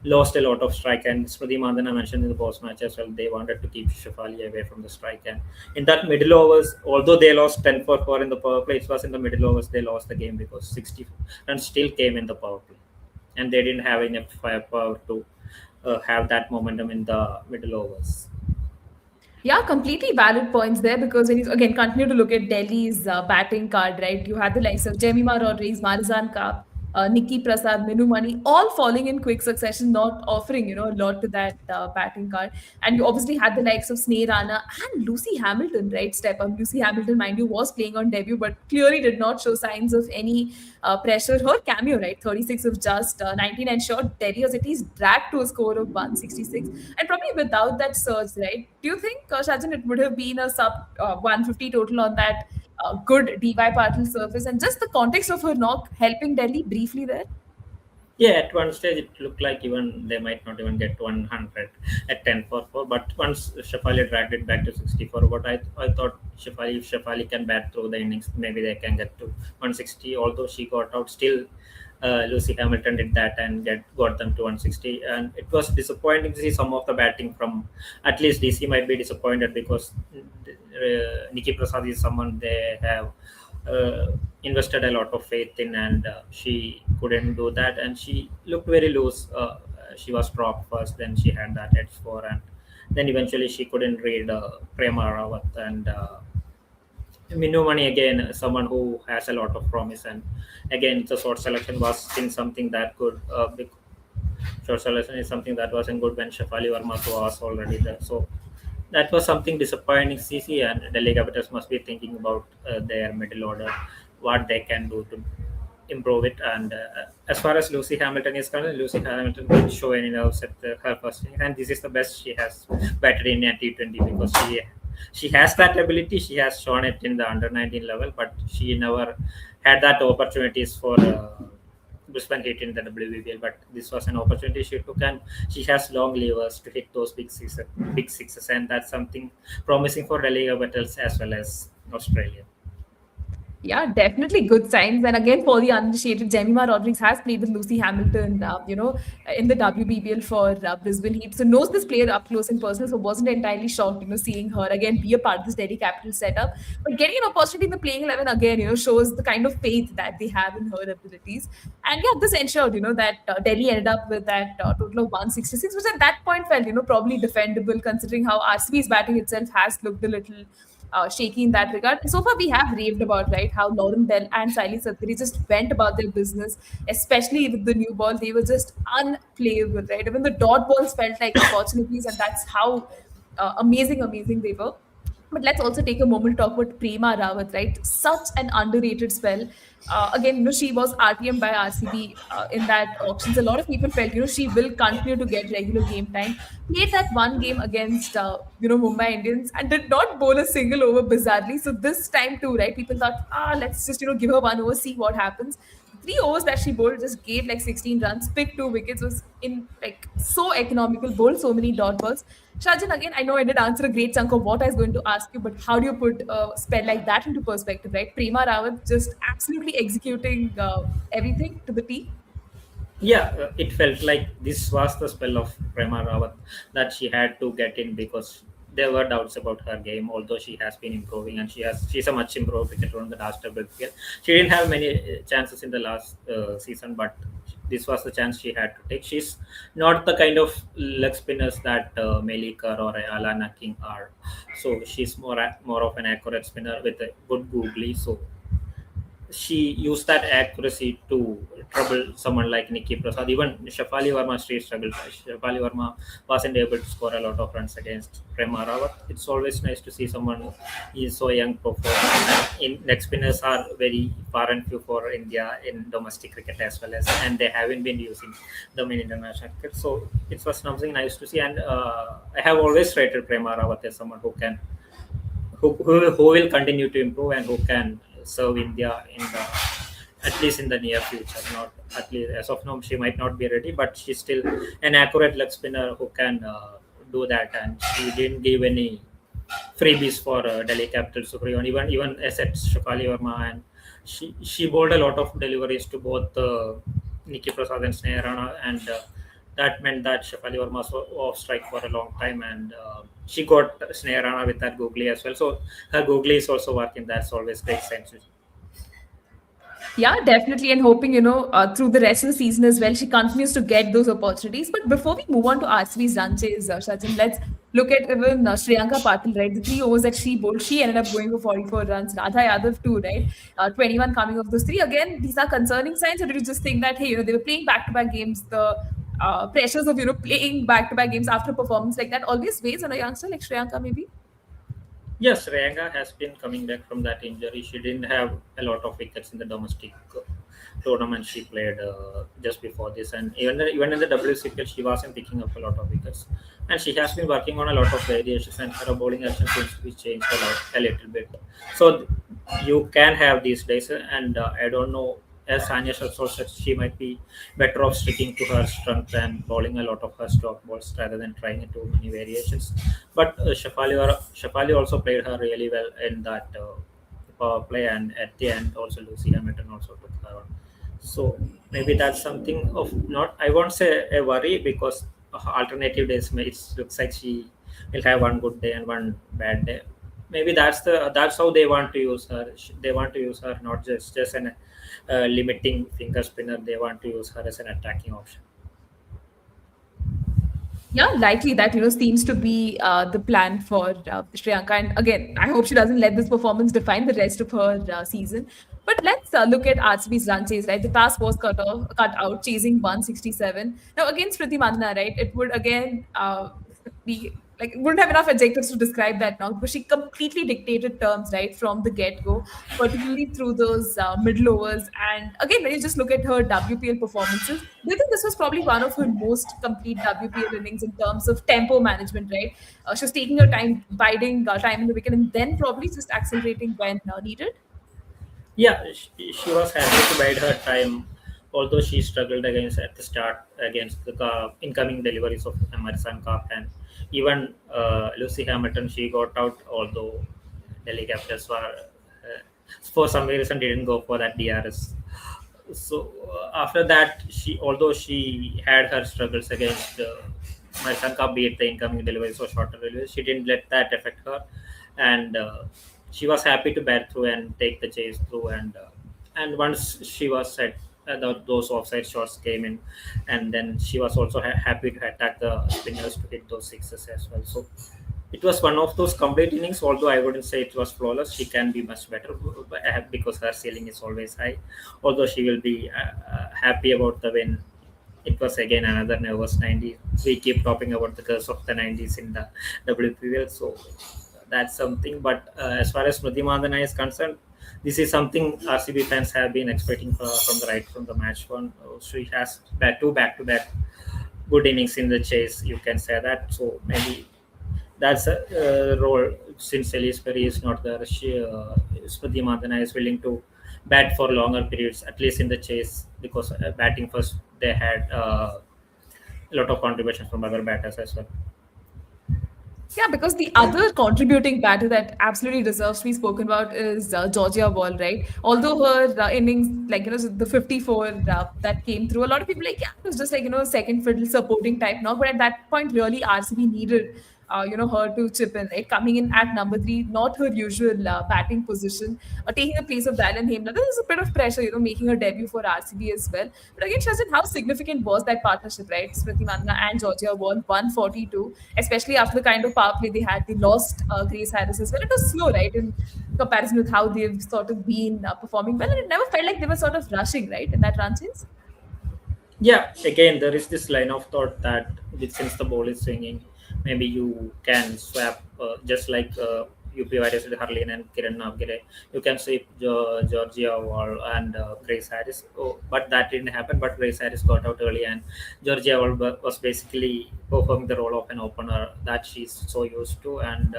lost a lot of strike. And Smriti Mandhana mentioned in the post match as well, they wanted to keep Shafali away from the strike. And in that middle overs, although they lost 10 for 4 in the power play, it was in the middle overs they lost the game, because 60 runs still came in the power play, and they didn't have enough firepower to have that momentum in the middle overs. Yeah, completely valid points there, because when you again continue to look at Delhi's batting card, right? You had the likes of Jemima Rodriguez, Marizan Kaap, Nikki Prasad, Minu Mani, all falling in quick succession, not offering a lot to that batting card. And you obviously had the likes of Sneh Rana and Lucy Hamilton, right? Step up. Lucy Hamilton, mind you, was playing on debut, but clearly did not show signs of any pressure. Her cameo, right? 36 of just 19, and sure, Delhi was at least dragged to a score of 166. And probably without that surge, right? Do you think, Shajin, it would have been a sub 150 total on that good DY Patil surface? And just the context of her knock helping Delhi briefly there? Yeah, at one stage it looked like even they might not even get 100 at 10 for 4. But once Shafali dragged it back to 64, what I thought if Shafali can bat through the innings, maybe they can get to 160. Although she got out, still Lucy Hamilton did that and got them to 160. And it was disappointing to see some of the batting from, at least DC might be disappointed, because Nikki Prasad is someone they have uh, invested a lot of faith in, and she couldn't do that, and she looked very loose. She was dropped first, then she had that edge for, and then eventually she couldn't read Prema Rawat. And Minu Mani again, someone who has a lot of promise, and again the short selection was in something that could short selection is something that wasn't good when Shafali Verma was already there. So that was something disappointing. CC and Delhi Capitals must be thinking about their middle order, what they can do to improve it. And as far as Lucy Hamilton is concerned, Lucy Hamilton didn't show any nerves at her first inning, and this is the best she has batted in a T20, because she has that ability. She has shown it in the under 19 level, but she never had that opportunities for. Brisbane hit in the WPL, but this was an opportunity she took, and she has long levers to hit those big sixes, and that's something promising for Delhi Capitals as well as Australia. Yeah, definitely good signs. And again, for the uninitiated, Jemima Rodriguez has played with Lucy Hamilton, in the WBBL for Brisbane Heat. So knows this player up close and personal. So wasn't entirely shocked, seeing her again be a part of this Delhi Capital setup. But getting an opportunity in the playing 11 again, shows the kind of faith that they have in her abilities. And yeah, this ensured, that Delhi ended up with that total of 166, which at that point felt, probably defendable, considering how RCB's batting itself has looked a little shaky in that regard. So far, we have raved about, right, how Lauren Bell and Siley Satri just went about their business, especially with the new ball. They were just unplayable, right? Even the dot balls felt like opportunities, and that's how amazing they were. But let's also take a moment to talk about Prema Rawat, right? Such an underrated spell. Again, she was RTM by RCB in that auctions. A lot of people felt, she will continue to get regular game time. Played that one game against, Mumbai Indians, and did not bowl a single over bizarrely. So this time too, right? People thought, let's just, give her one over, see what happens. 3 overs that she bowled just gave like 16 runs, picked 2 wickets, was in like so economical, bowled so many dot balls. Shajin, again, I know I did answer a great chunk of what I was going to ask you, but how do you put a spell like that into perspective, right? Prema Rawat just absolutely executing everything to the T. Yeah, it felt like this was the spell of Prema Rawat that she had to get in because there were doubts about her game. Although she has been improving and she's a much improved cricketer on the last WPL. She didn't have many chances in the last season, but this was the chance she had to take. She's not the kind of leg spinners that Melika or Alana King are. So she's more of an accurate spinner with a good googly. So she used that accuracy to trouble someone like Nikki Prasad. Even Shafali Verma still struggled. Shafali Verma wasn't able to score a lot of runs against Prema Rawat. It's always nice to see someone who is so young perform. In leg spinners are very far and few for India in domestic cricket as well as, and they haven't been using them in international cricket. So it was something nice to see. And I have always rated Prema Rawat as someone who can who will continue to improve and who can serve India in the at least in the near future. Not at least as of now, she might not be ready, but she's still an accurate leg spinner who can do that. And she didn't give any freebies for Delhi Capitals Super even except Shafali Verma, and she bowled a lot of deliveries to both Nikki Prasad and Sneha Rana, and that meant that Shafali Verma was off strike for a long time, and she got Sneha Rana with that googly as well. So her googly is also working. That's always great sense. Yeah, definitely. And hoping, through the rest of the season as well, she continues to get those opportunities. But before we move on to RCB's run chase, Shajin, let's look at even Shriyanka Patil, right? The 3 overs that she bowled, she ended up going for 44 runs. Radha Yadav too, right? 21 coming off those three. Again, these are concerning signs, or did you just think that, hey, they were playing back-to-back games, the pressures of, playing back-to-back games after a performance like that always weighs on a youngster like Shriyanka, maybe? Yes, Ranga has been coming back from that injury. She didn't have a lot of wickets in the domestic tournament she played just before this, and even in the WCPL, she wasn't picking up a lot of wickets. And she has been working on a lot of variations, and her bowling action seems to be changed a little bit. So you can have these days, and I don't know. As Sanya also said, she might be better off sticking to her strength and bowling a lot of her stock balls rather than trying too many variations. But Shafali also played her really well in that power play, and at the end also Lucy Hamilton also took her on. So maybe that's something of not, I won't say a worry, because alternative days it looks like she will have one good day and one bad day. Maybe that's how they want to use her. They want to use her not just an limiting finger spinner. They want to use her as an attacking option. Yeah, likely that seems to be the plan for Shriyanka. And again, I hope she doesn't let this performance define the rest of her season. But let's look at RCB's run chase, right? The task was cut out, chasing 167. Now against Smriti Mandhana, right? It would again be like wouldn't have enough adjectives to describe that now, because she completely dictated terms right from the get-go, particularly through those middle overs. And again, when you just look at her WPL performances, do you think this was probably one of her most complete WPL innings in terms of tempo management, right? She was taking her time, biding time in the wicket, and then probably just accelerating when needed. Yeah, she was happy to bide her time, although she struggled against at the start against the incoming deliveries of Emerson Cup, and even Lucy Hamilton. She got out, although Delhi Capitals were for some reason didn't go for that DRS. So after that, although she had her struggles against Emerson Cup, be it the incoming deliveries or shorter deliveries, she didn't let that affect her, and she was happy to bat through and take the chase through, and once she was set, those offside shots came in, and then she was also happy to attack the spinners to hit those sixes as well. So it was one of those complete innings, although I wouldn't say it was flawless. She can be much better, because her ceiling is always high. Although she will be happy about the win. It was again another nervous 90. We keep talking about the curse of the 90s in the WPL, so that's something. But as far as Smriti Mandhana is concerned, this is something RCB fans have been expecting from the right from the match one. She has two back-to-back good innings in the chase. You can say that. So maybe that's a role, since Elise Perry is not there. Smriti Mandhana is willing to bat for longer periods, at least in the chase, because batting first they had a lot of contribution from other batters as well. Yeah, because the other contributing batter that absolutely deserves to be spoken about is Georgia Voll, right? Although her innings, like, the 54 that came through, a lot of people like, yeah, it was just like, second fiddle supporting type now. But at that point, really, RCB needed, her to chip in, right? Coming in at number three, not her usual batting position, taking the place of Dylan Hemla. There was a bit of pressure, making her debut for RCB as well. But again, Shazin, how significant was that partnership, right? Smriti Mandhana and Georgia Voll, 142, especially after the kind of power play they had. They lost Grace Harris as well. It was slow, right, in comparison with how they've sort of been performing well. And it never felt like they were sort of rushing, right, in that run chase. Yeah, again, there is this line of thought that since the ball is swinging, maybe you can swap just like UP Warriorz with Harleen and Kiran Navgire. You can sweep Georgia Wall and Grace Harris. Oh, but that didn't happen. But Grace Harris got out early, and Georgia Wall was basically performing the role of an opener that she's so used to, and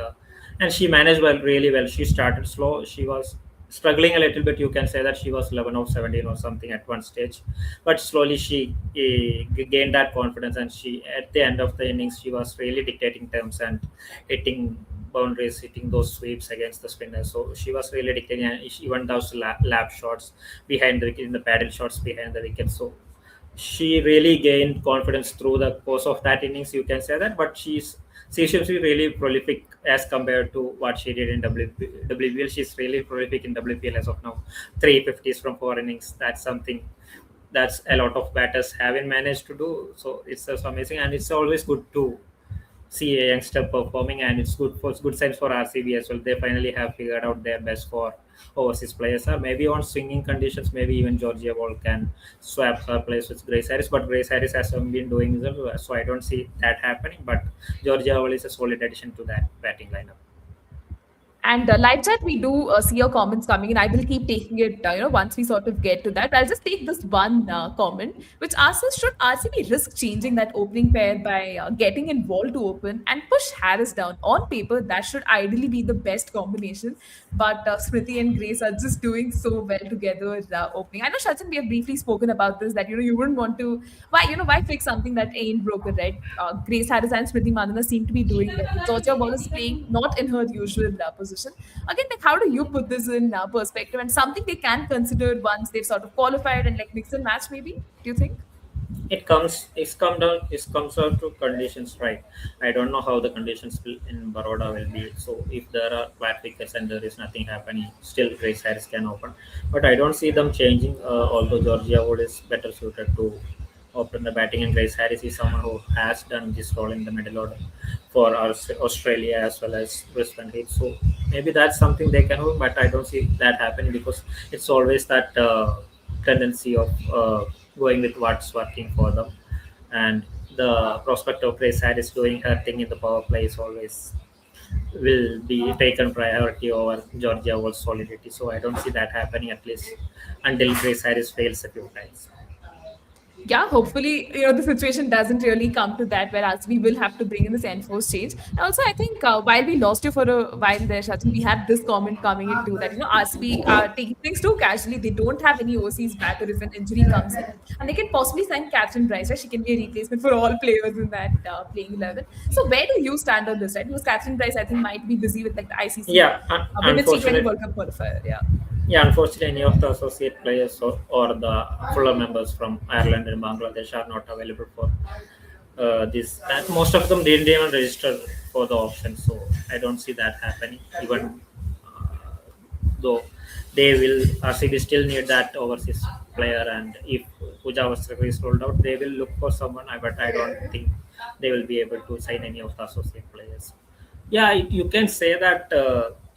she managed well, really well. She started slow. She was struggling a little bit. You can say that she was 11 or 17 or something at one stage, but slowly she gained that confidence, and she at the end of the innings she was really dictating terms and hitting boundaries, hitting those sweeps against the spinners. So she was really dictating, and even those lap shots behind the wicket, in the paddle shots behind the wicket. So she really gained confidence through the course of that innings, you can say that. But she should be really prolific as compared to what she did in WPL. She's really prolific in WPL as of now. 350s from 4 innings. That's something that's a lot of batters haven't managed to do. So it's just amazing, and it's always good to see a youngster performing, and it's good signs for RCB as well. They finally have figured out their best for overseas players. Or maybe on swinging conditions, maybe even Georgia Voll can swap her place with Grace Harris, but Grace Harris hasn't been doing well, so I don't see that happening. But Georgia Voll is a solid addition to that batting lineup. And live chat, we do see your comments coming in. I will keep taking it, once we sort of get to that. I'll just take this one comment, which asks us, should RCB risk changing that opening pair by getting in Wall to open and push Harris down? On paper, that should ideally be the best combination. But Smriti and Grace are just doing so well together opening. I know, Shajin, we have briefly spoken about this, that, you wouldn't want to, why fix something that ain't broken, right? Grace Harris and Smriti Mandhana seem to be doing well. Georgia Voll is playing not in her usual position. Again, like, how do you put this in perspective, and something they can consider once they've sort of qualified and like mix and match, maybe? Do you think? It comes down to conditions, right? I don't know how the conditions will in Baroda will be. So if there are flat wickets and there is nothing happening, still Grace Harris can open. But I don't see them changing, although Georgia Wood is better suited to open the batting, and Grace Harris is someone who has done this role in the middle order for Australia as well as Brisbane Heat. So maybe that's something they can do, but I don't see that happening because it's always that tendency of going with what's working for them, and the prospect of Grace Harris doing her thing in the power play is always will be taken priority over Georgia Voll's solidity. So I don't see that happening, at least until Grace Harris fails a few times. Yeah, hopefully, the situation doesn't really come to that, whereas we will have to bring in this enforced change. And also, I think while we lost you for a while there, Shachin, we had this comment coming in too, that, RCB are taking things too casually. They don't have any overseas batter if an injury comes in. And they can possibly sign Catherine Bryce, right? She can be a replacement for all players in that playing 11. So where do you stand on this, right? Because Catherine Bryce, I think, might be busy with like the ICC Yeah, Women's T20 unfortunately, World Cup qualifier. Yeah. yeah, unfortunately, any of the associate players or the fuller members from Ireland and Bangladesh are not available for this. And most of them didn't even register for the option, so I don't see that happening. Even though they will, RCB still need that overseas player, and if Pooja Vastrikar is rolled out, they will look for someone. But I don't think they will be able to sign any of the associate players. Yeah, you can say that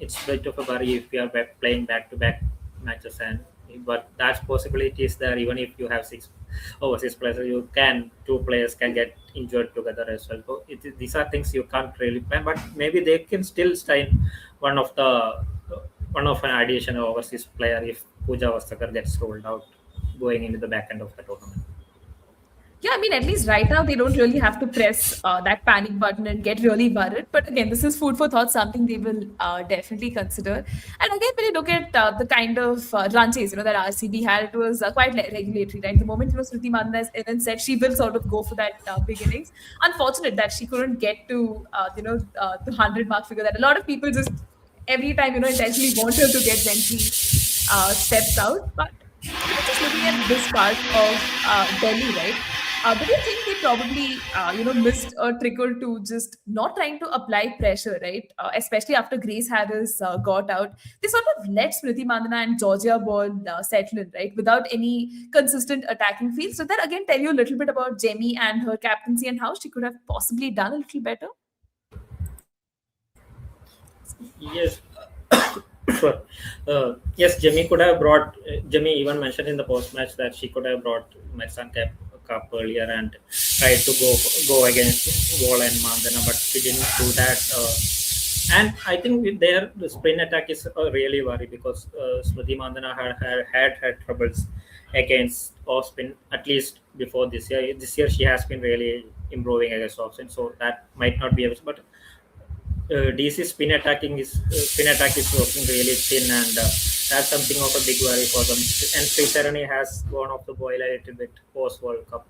it's a bit of a worry if you are playing back-to-back matches, and but that possibility is there. Even if you have six overseas players, two players can get injured together as well. So these are things you can't really plan, but maybe they can still sign one of the one of an additional overseas player if Pooja Vastakar gets rolled out going into the back end of the tournament. Yeah, I mean, at least right now they don't really have to press that panic button and get really worried. But again, this is food for thought, something they will definitely consider. And again, when you look at the kind of run chase, that RCB had, it was quite regulatory, right? The moment, Smriti Mandhana, as Ellen said, she will sort of go for that beginnings. Unfortunate that she couldn't get to, the 100 mark figure that a lot of people just every time, intentionally want her to get when she steps out. But, just looking at this part of Delhi, right? Do you think they probably, missed a trick or two, just not trying to apply pressure, right? Especially after Grace Harris got out, they sort of let Smriti Mandhana and Georgia Voll settle in, right, without any consistent attacking field. So that again tell you a little bit about Jemmy and her captaincy and how she could have possibly done a little better. Yes, sure. Yes, Jimmy could have brought. Jimmy even mentioned in the post match that she could have brought Medsan Cup earlier and tried to go against Wall and Mandana, but she didn't do that. And I think with their the spin attack is really worry because Smriti Mandana had troubles against off spin at least before this year. This year she has been really improving against off spin, so that might not be able. But DC spin attack is working really thin, and that's something of a big worry for them. And Sri has gone off the boil a little bit post World Cup,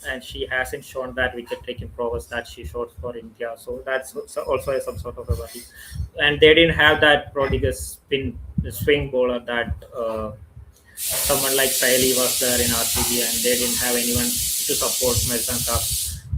and she hasn't shown that wicket taking prowess that she showed for India. So that's also some sort of a worry. And they didn't have that prodigious swing bowler that someone like Saili was there in RCB, and they didn't have anyone to support Melton Cup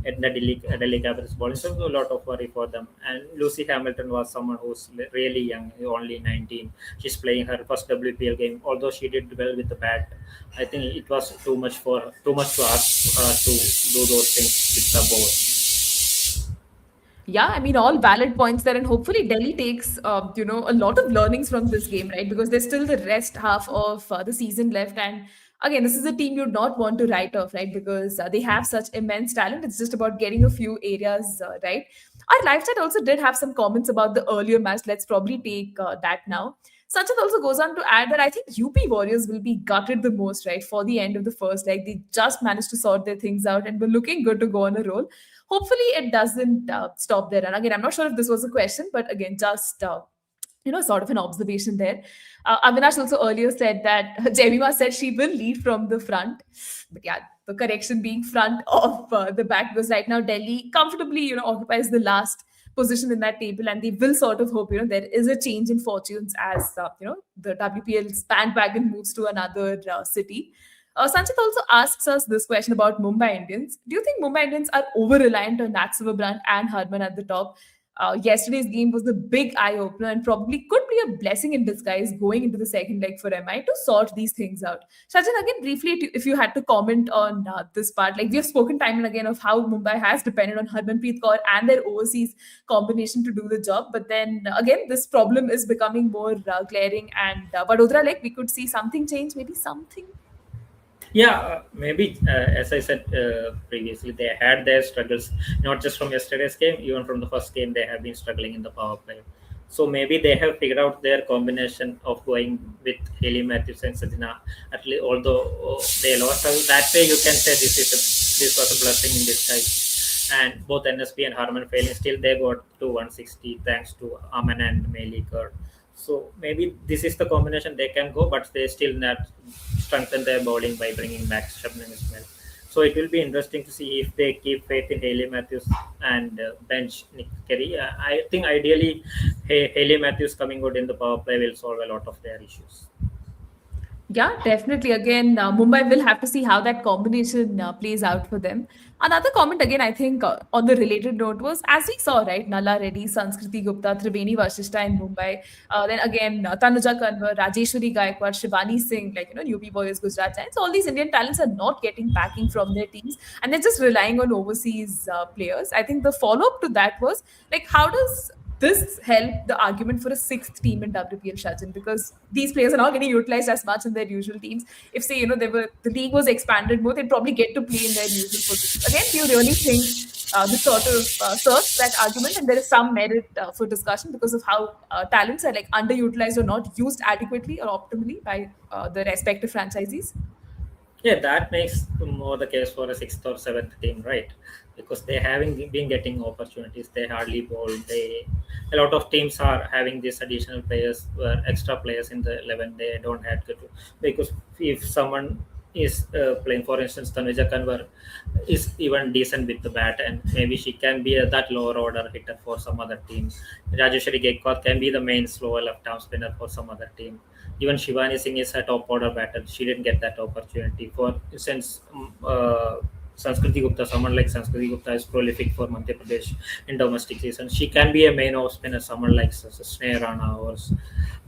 at the Delhi Capitals bowling. So a lot of worry for them. And Lucy Hamilton was someone who's really young, only 19. She's playing her first WPL game. Although she did well with the bat, I think it was too much to ask her to do those things with the ball. Yeah, I mean, all valid points there, and hopefully Delhi takes, a lot of learnings from this game, right? Because there's still the rest half of the season left, and again, this is a team you'd not want to write off, right? Because they have such immense talent. It's just about getting a few areas right. Our live chat also did have some comments about the earlier match. Let's probably take that now. Sanchit also goes on to add that I think UP Warriors will be gutted the most, right, for the end of the first. Like they just managed to sort their things out and were looking good to go on a roll. Hopefully, it doesn't stop there. And again, I'm not sure if this was a question, but again, just sort of an observation there. Avinash also earlier said that Jemima said she will lead from the front, but yeah, the correction being front of the back, because right now Delhi comfortably, occupies the last position in that table, and they will sort of hope, there is a change in fortunes as the WPL's bandwagon moves to another city. Sanchit also asks us this question about Mumbai Indians. Do you think Mumbai Indians are over reliant on Nat Silverbrand and Harman at the top? Yesterday's game was the big eye opener and probably could be a blessing in disguise going into the second leg for MI to sort these things out. Shajin, again, briefly, if you had to comment on this part, like we have spoken time and again of how Mumbai has depended on Harmanpreet Kaur and their overseas combination to do the job. But then again, this problem is becoming more glaring, and Vadodara, like we could see something change, maybe something. Yeah, maybe as I said previously, they had their struggles not just from yesterday's game, even from the first game they have been struggling in the power play. So maybe they have figured out their combination of going with Haley Matthews and Sajina. At least, although they lost that way, you can say this was a blessing in disguise. And both NSP and Harman failing, still they got to 160 thanks to Aman and Amelia Kerr. So maybe this is the combination they can go, but they still not strengthen their bowling by bringing back Shabnam Ismail. So it will be interesting to see if they keep faith in Haley Matthews and bench Nick Kerry. I think ideally Haley Matthews coming good in the power play will solve a lot of their issues. Yeah, definitely. Again, Mumbai will have to see how that combination plays out for them. Another comment, again, I think on the related note was, as we saw, right, Nala Reddy, Sanskriti Gupta, Triveni Vashishta in Mumbai. Then again, Tanuja Kanwar, Rajeshwari Gaikwad, Shivani Singh, like, UP Warriors, Gujarat Giants. All these Indian talents are not getting backing from their teams, and they're just relying on overseas players. I think the follow-up to that was, like, how does this help the argument for a sixth team in WPL, Shajin, because these players are not getting utilized as much in their usual teams. If say the league was expanded more, they'd probably get to play in their usual positions. Again, do you really think this sort of serves that argument, and there is some merit for discussion because of how talents are like underutilized or not used adequately or optimally by the respective franchisees? Yeah, that makes more the case for a sixth or seventh team, right? Because they haven't been getting opportunities. They hardly bowl. A lot of teams are having these additional players, extra players in the 11. They don't have to, because if someone is playing, for instance, Tanuja Kanwar is even decent with the bat, and maybe she can be that lower order hitter for some other team. Rajeshwari Gaikwad can be the main slower left arm spinner for some other team. Even Shivani Singh is a top order batter. She didn't get that opportunity. For instance, Sanskriti Gupta, someone like Sanskriti Gupta is prolific for Madhya Pradesh in domestic season. She can be a main off spinner, someone like Sneha Rana or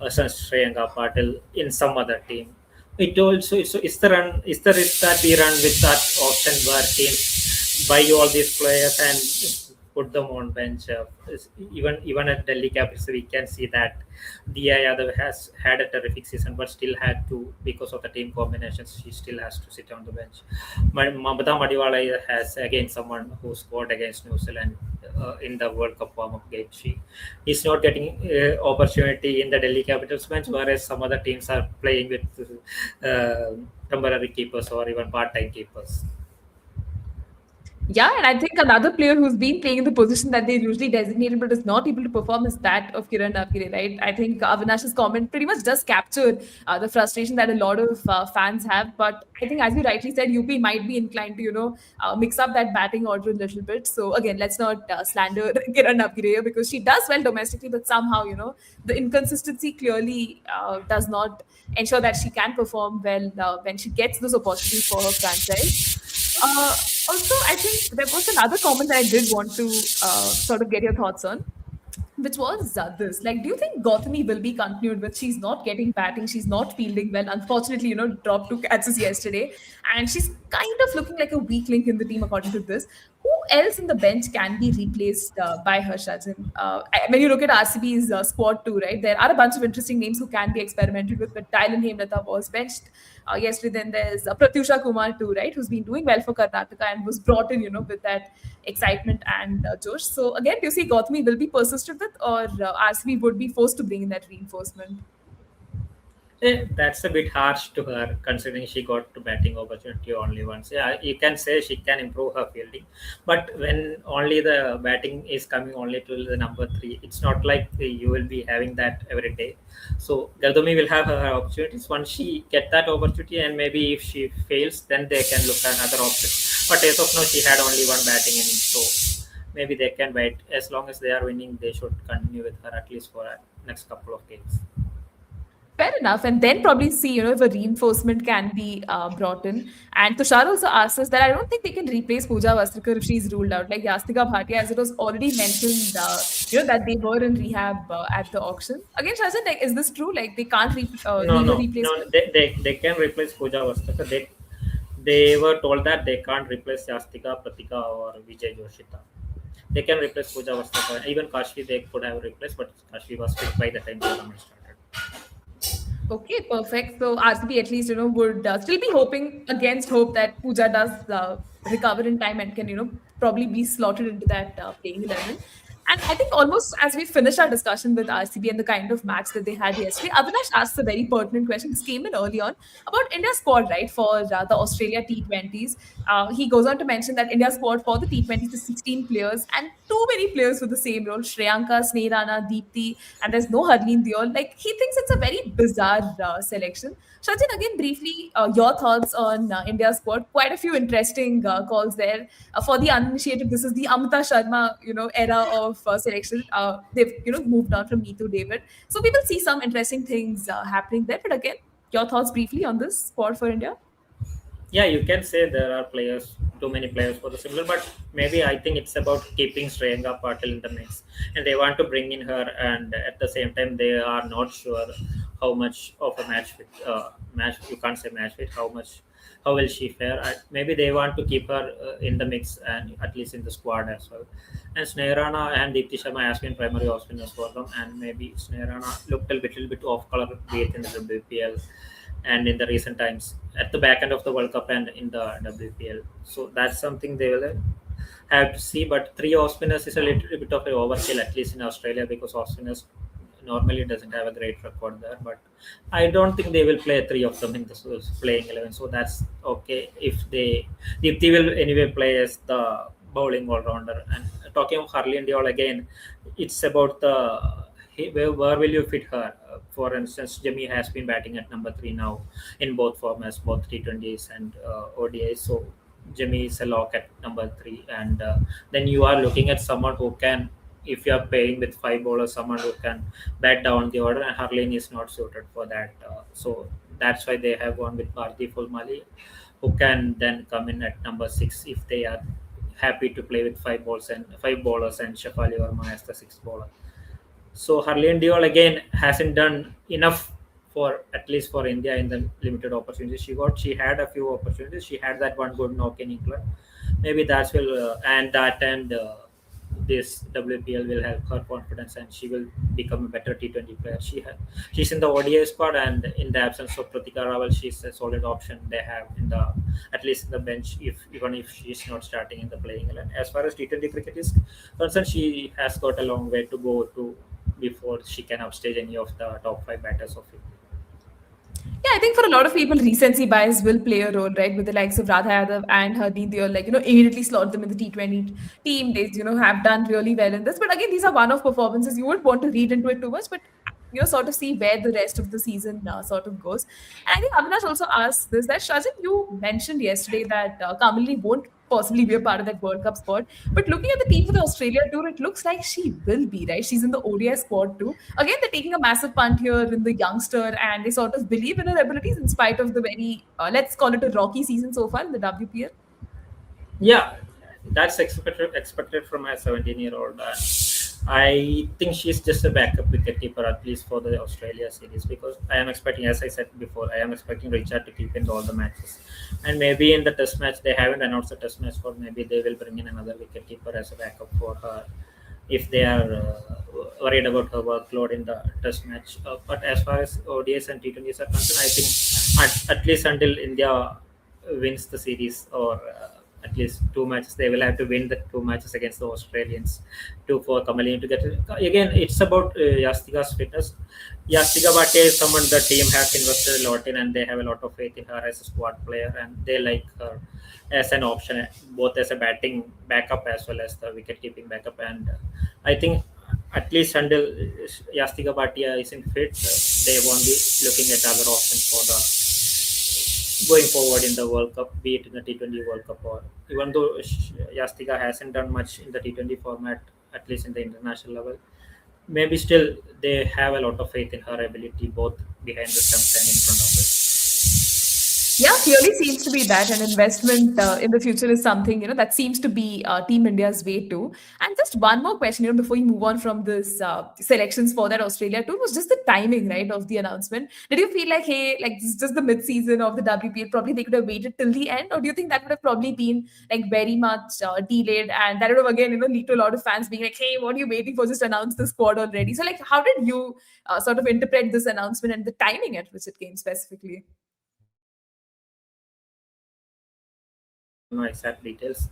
Shreyanka Patil in some other team. It also it's the run, is the risk that we run with that option where teams buy all these players and put them on bench. Even at Delhi Capitals, we can see that DI Yadav has had a terrific season, but still had to, because of the team combinations, she still has to sit on the bench. Mamata Madiwala has again someone who scored against New Zealand in the World Cup warm-up game. She is not getting opportunity in the Delhi Capitals bench, whereas some other teams are playing with temporary keepers or even part-time keepers. Yeah, and I think another player who's been playing in the position that they usually designated but is not able to perform is that of Kiran Navgire, right? I think Avinash's comment pretty much does capture the frustration that a lot of fans have. But I think, as you rightly said, UP might be inclined to, mix up that batting order a little bit. So again, let's not slander Kiran Navgire because she does well domestically, but somehow, the inconsistency clearly does not ensure that she can perform well when she gets those opportunities for her franchise. Uh, Also, I think there was another comment that I did want to sort of get your thoughts on, which was this. Like, do you think Gautami will be continued with? She's not getting batting, she's not fielding well. Unfortunately, dropped two catches yesterday, and she's kind of looking like a weak link in the team, according to this. Who else in the bench can be replaced by her, Shajin? When you look at RCB's squad too, right? There are a bunch of interesting names who can be experimented with, but Dylan Hemlata was benched yesterday. Then there's Pratyusha Kumar too, right? Who's been doing well for Karnataka and was brought in, with that excitement and Josh. So again, do you see Gautami will be persisted with, or RCB would be forced to bring in that reinforcement? That's a bit harsh to her, considering she got to batting opportunity only once. Yeah, you can say she can improve her fielding, but when only the batting is coming only to the number three, it's not like you will be having that every day. So Gautami will have her opportunities once she get that opportunity, and maybe if she fails, then they can look at another option. But as of now, she had only one batting inning, so maybe they can wait. As long as they are winning, they should continue with her at least for next couple of games. Fair enough. And then probably see, if a reinforcement can be brought in. And Tushar also asks us that I don't think they can replace Pooja Vastrikar if she's ruled out. Like Yastika Bhatia, as it was already mentioned, that they were in rehab at the auction. Again, Shazin, like, is this true? Like, they can't No, leave a no, no. replacement? They can replace Pooja Vastakar. They were told that they can't replace Yastika, Pratika, or Vijay Joshita. They can replace Pooja Vastakar. Even Kashi they could have replaced, but Kashi was fit by the time the tournament started. Okay, perfect. So RCB at least, would still be hoping against hope that Pooja does recover in time and can, probably be slotted into that playing 11. And I think almost as we finish our discussion with RCB and the kind of match that they had yesterday, Avinash asked a very pertinent question. This came in early on about India's squad, right, for the Australia T20s. He goes on to mention that India's squad for the T20s is 16 players and too many players with the same role. Shreyanka, Snehrana, Deepti, and there's no Harleen Deol. Like, he thinks it's a very bizarre selection. Shajin, again, briefly, your thoughts on India's squad. Quite a few interesting calls there. For the uninitiated, this is the Amita Sharma, era of selection. They've, moved on from Neetu David. So we will see some interesting things happening there. But again, your thoughts briefly on this squad for India? Yeah, you can say there are players, too many players for the similar, but maybe I think it's about keeping Shreyanka Patil in the mix, and they want to bring in her, and at the same time they are not sure how much of a match you can't say match fit, how will she fare. Maybe they want to keep her in the mix and at least in the squad as well. And Snehrana and Deepti Sharma has been primary off spinners for them, and maybe Snehrana looked a little bit off color, be it in the WPL and in the recent times at the back end of the World Cup and in the WPL. So that's something they will have to see. But three off spinners is a little bit of an overkill, at least in Australia, because off spinners normally doesn't have a great record there, but I don't think they will play three of them in the playing 11. So that's okay if they will anyway play as the bowling all rounder. And talking of Harley and Diol again, it's about where will you fit her? For instance, Jimmy has been batting at number three now in both formats, both T20s and ODIs. So Jimmy is a lock at number three, and then you are looking at someone who can, if you are playing with five bowlers, someone who can bat down the order, and Harleen is not suited for that. So that's why they have gone with Bharti Fulmali, who can then come in at number six if they are happy to play with five bowlers and Shafali Verma as the sixth bowler. So Harleen Diol again hasn't done enough for at least for India in the limited opportunities she got. She had a few opportunities. She had that one good knock in England. Maybe that's will and this WPL will help her confidence and she will become a better T20 player. She's in the ODI squad, and in the absence of Pratika Rawal, she's a solid option they have in the at least in the bench, if even if she's not starting in the playing 11. As far as T20 cricket is concerned, she has got a long way to go to before she can upstage any of the top five batters of it. Yeah, I think for a lot of people, recency bias will play a role, right? With the likes of Radha Yadav and Hardeep, they are like, immediately slot them in the T20 team. They, have done really well in this. But again, these are one-off performances. You wouldn't want to read into it too much, but sort of see where the rest of the season sort of goes. And I think Avinash also asked this, that Shajin, you mentioned yesterday that Kamali won't possibly be a part of that World Cup squad. But looking at the team for the Australia tour, it looks like she will be, right? She's in the ODI squad too. Again, they're taking a massive punt here in the youngster, and they sort of believe in her abilities in spite of the very, let's call it a rocky season so far in the WPL. Yeah, that's expected from a 17-year-old. I think she's just a backup wicketkeeper, at least for the Australia series, because I am expecting, as I said before, I am expecting Richard to keep in all the matches. And maybe in the test match, they haven't announced the test match for, maybe they will bring in another wicketkeeper as a backup for her if they are worried about her workload in the test match. But as far as ODIs and T20s are concerned, I think at least until India wins the series, or at least two matches, they will have to win the two matches against the Australians for Kamali to get it. Again, it's about Yastika's fitness. Yastika Bhatia is someone the team has invested a lot in, and they have a lot of faith in her as a squad player, and they like her as an option, both as a batting backup as well as the wicket keeping backup. And I think at least until Yastika Bhatia isn't fit, they won't be looking at other options for the going forward in the World Cup, be it in the T20 World Cup, or even though Yastika hasn't done much in the T20 format, at least in the international level, maybe still they have a lot of faith in her ability, both behind the stumps and in front of it. Yeah, clearly seems to be that an investment in the future is something that seems to be Team India's way too. And just one more question, before we move on from this selections for that Australia tour, was just the timing, right, of the announcement. Did you feel like, hey, like this is just the mid-season of the WPL? Probably they could have waited till the end, or do you think that would have probably been like very much delayed, and that would have again lead to a lot of fans being like, hey, what are you waiting for? Just announce the squad already. So like, how did you sort of interpret this announcement and the timing at which it came specifically? No exact details.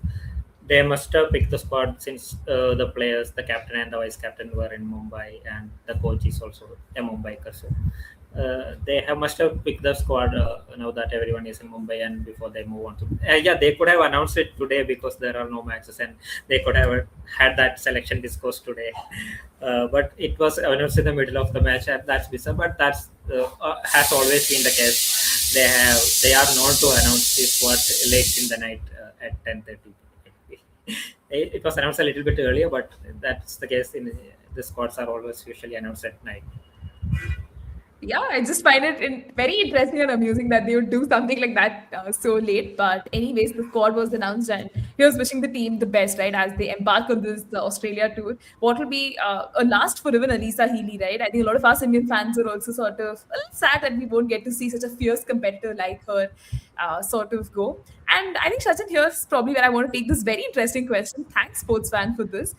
They must have picked the squad since the players, the captain and the vice captain, were in Mumbai, and the coach is also a Mumbaiker. So they must have picked the squad now that everyone is in Mumbai, and before they move on to yeah, they could have announced it today because there are no matches, and they could have had that selection discourse today. But it was announced in the middle of the match, and that's bizarre. But that's has always been the case. They are known to announce this squad late in the night at 10:30. It was announced a little bit earlier, but that's the case. In the squads are always usually announced at night. Yeah, I just find it very interesting and amusing that they would do something like that so late. But anyways, the squad was announced, and here's wishing the team the best, right, as they embark on this Australia tour. What will be a last for even Alisa Healy, right? I think a lot of us Indian fans are also sort of a little sad that we won't get to see such a fierce competitor like her sort of go. And I think Shajin, here's probably where I want to take this very interesting question. Thanks, sports fan, for this.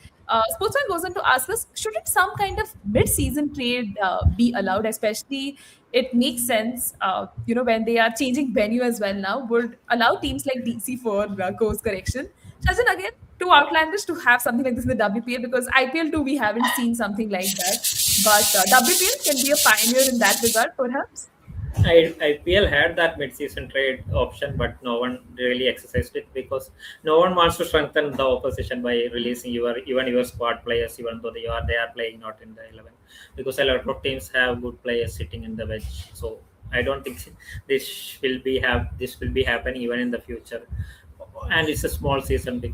Sportsman goes on to ask us, shouldn't some kind of mid-season trade be allowed? Especially, it makes sense, when they are changing venue as well now, would allow teams like DC for course correction. Shazin, again, too outlandish to have something like this in the WPL, because IPL too, we haven't seen something like that. but WPL can be a pioneer in that regard, perhaps. IPL had that mid-season trade option, but no one really exercised it because no one wants to strengthen the opposition by releasing your squad players, even though they are playing not in the 11, because a lot of teams have good players sitting in the bench. So I don't think this will be happening even in the future, and it's a small season with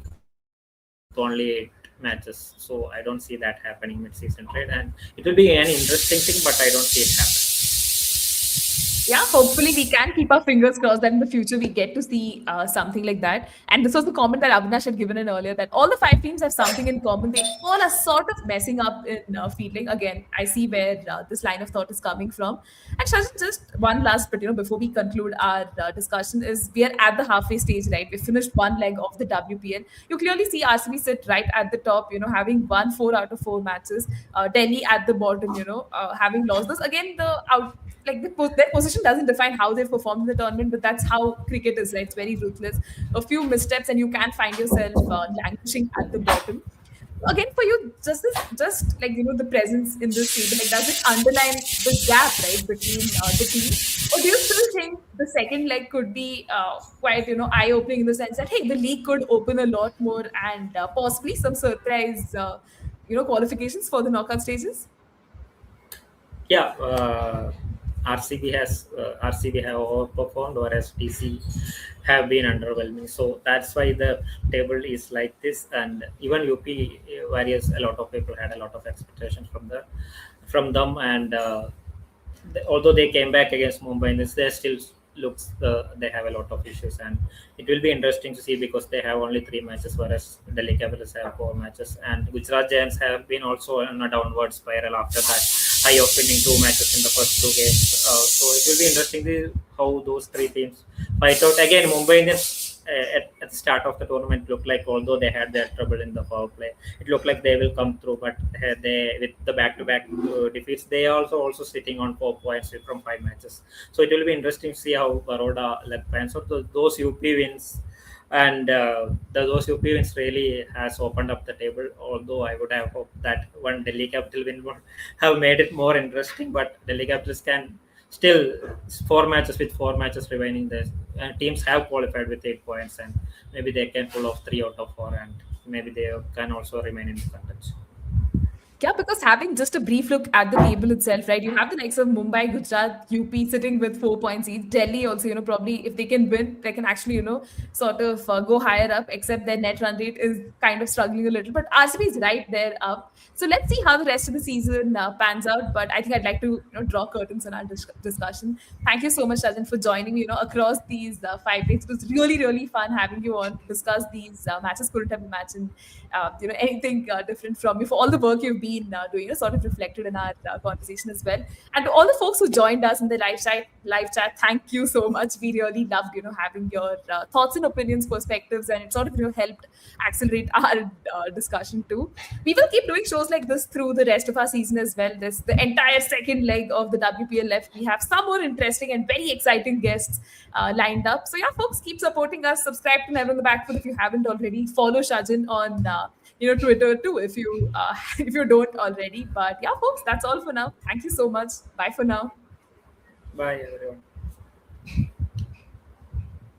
only 8 matches, so I don't see that happening mid-season trade, and it will be an interesting thing, but I don't see it happen. Yeah, hopefully we can keep our fingers crossed that in the future we get to see something like that. And this was the comment that Avinash had given in earlier, that all the five teams have something in common. They all are sort of messing up in fielding. Again, I see where this line of thought is coming from. And Shajin, just one last bit, before we conclude our discussion, is we are at the halfway stage, right? We finished one leg of the WPL. You clearly see RCB sit right at the top, having won 4 out of 4 matches. Delhi at the bottom, having lost this. Again, their position doesn't define how they've performed in the tournament, but that's how cricket is, right? It's very ruthless. A few missteps and you can find yourself languishing at the bottom. Again, for you, just like the presence in this table, like does it underline the gap, right, between the teams, or do you still think the second leg could be quite eye-opening in the sense that hey, the league could open a lot more and possibly some surprise qualifications for the knockout stages? Yeah, RCB have overperformed, whereas DC have been underwhelming. So that's why the table is like this. And even UP Warriors, a lot of people had a lot of expectations from them. And although they came back against Mumbai Indians, they still looks they have a lot of issues, and it will be interesting to see because they have only 3 matches, whereas Delhi Capitals have 4 matches, and Gujarat Giants have been also on a downward spiral after that high of winning 2 matches in the first 2 games. So it will be interesting to how those three teams fight out. Again, Mumbai Indians at the start of the tournament looked like, although they had their trouble in the power play, it looked like they will come through. But they, with the back-to-back defeats, they are also sitting on 4 points from 5 matches. So it will be interesting to see how Baroda pans out. Those UP wins, and those UP wins really has opened up the table. Although I would have hoped that one Delhi Capital win would have made it more interesting, but Delhi Capitals can still 4 matches with 4 matches remaining. The teams have qualified with 8 points, and maybe they can pull off 3 out of 4, and maybe they can also remain in the contention. Yeah, because having just a brief look at the table itself, right? You have the likes of Mumbai, Gujarat, UP sitting with 4 points each. Delhi also, probably if they can win, they can actually, sort of go higher up, except their net run rate is kind of struggling a little. But RCB is right there up. So let's see how the rest of the season pans out. But I think I'd like to, draw curtains on our discussion. Thank you so much, Shajin, for joining me, across these 5 days. It was really, really fun having you on to discuss these matches. Couldn't have imagined, anything different from you for all the work you've been doing, sort of reflected in our conversation as well. And to all the folks who joined us in the live chat, thank you so much. We really loved, having your thoughts and opinions, perspectives, and it sort of, helped accelerate our discussion too. We will keep doing shows like this through the rest of our season as well. The entire second leg of the WPL left. We have some more interesting and very exciting guests lined up. So yeah, folks, keep supporting us. Subscribe to Never on the Backfoot if you haven't already. Follow Shajin on Twitter too if you if you don't already. But yeah, folks, that's all for now. Thank you so much. Bye for now. Bye, everyone.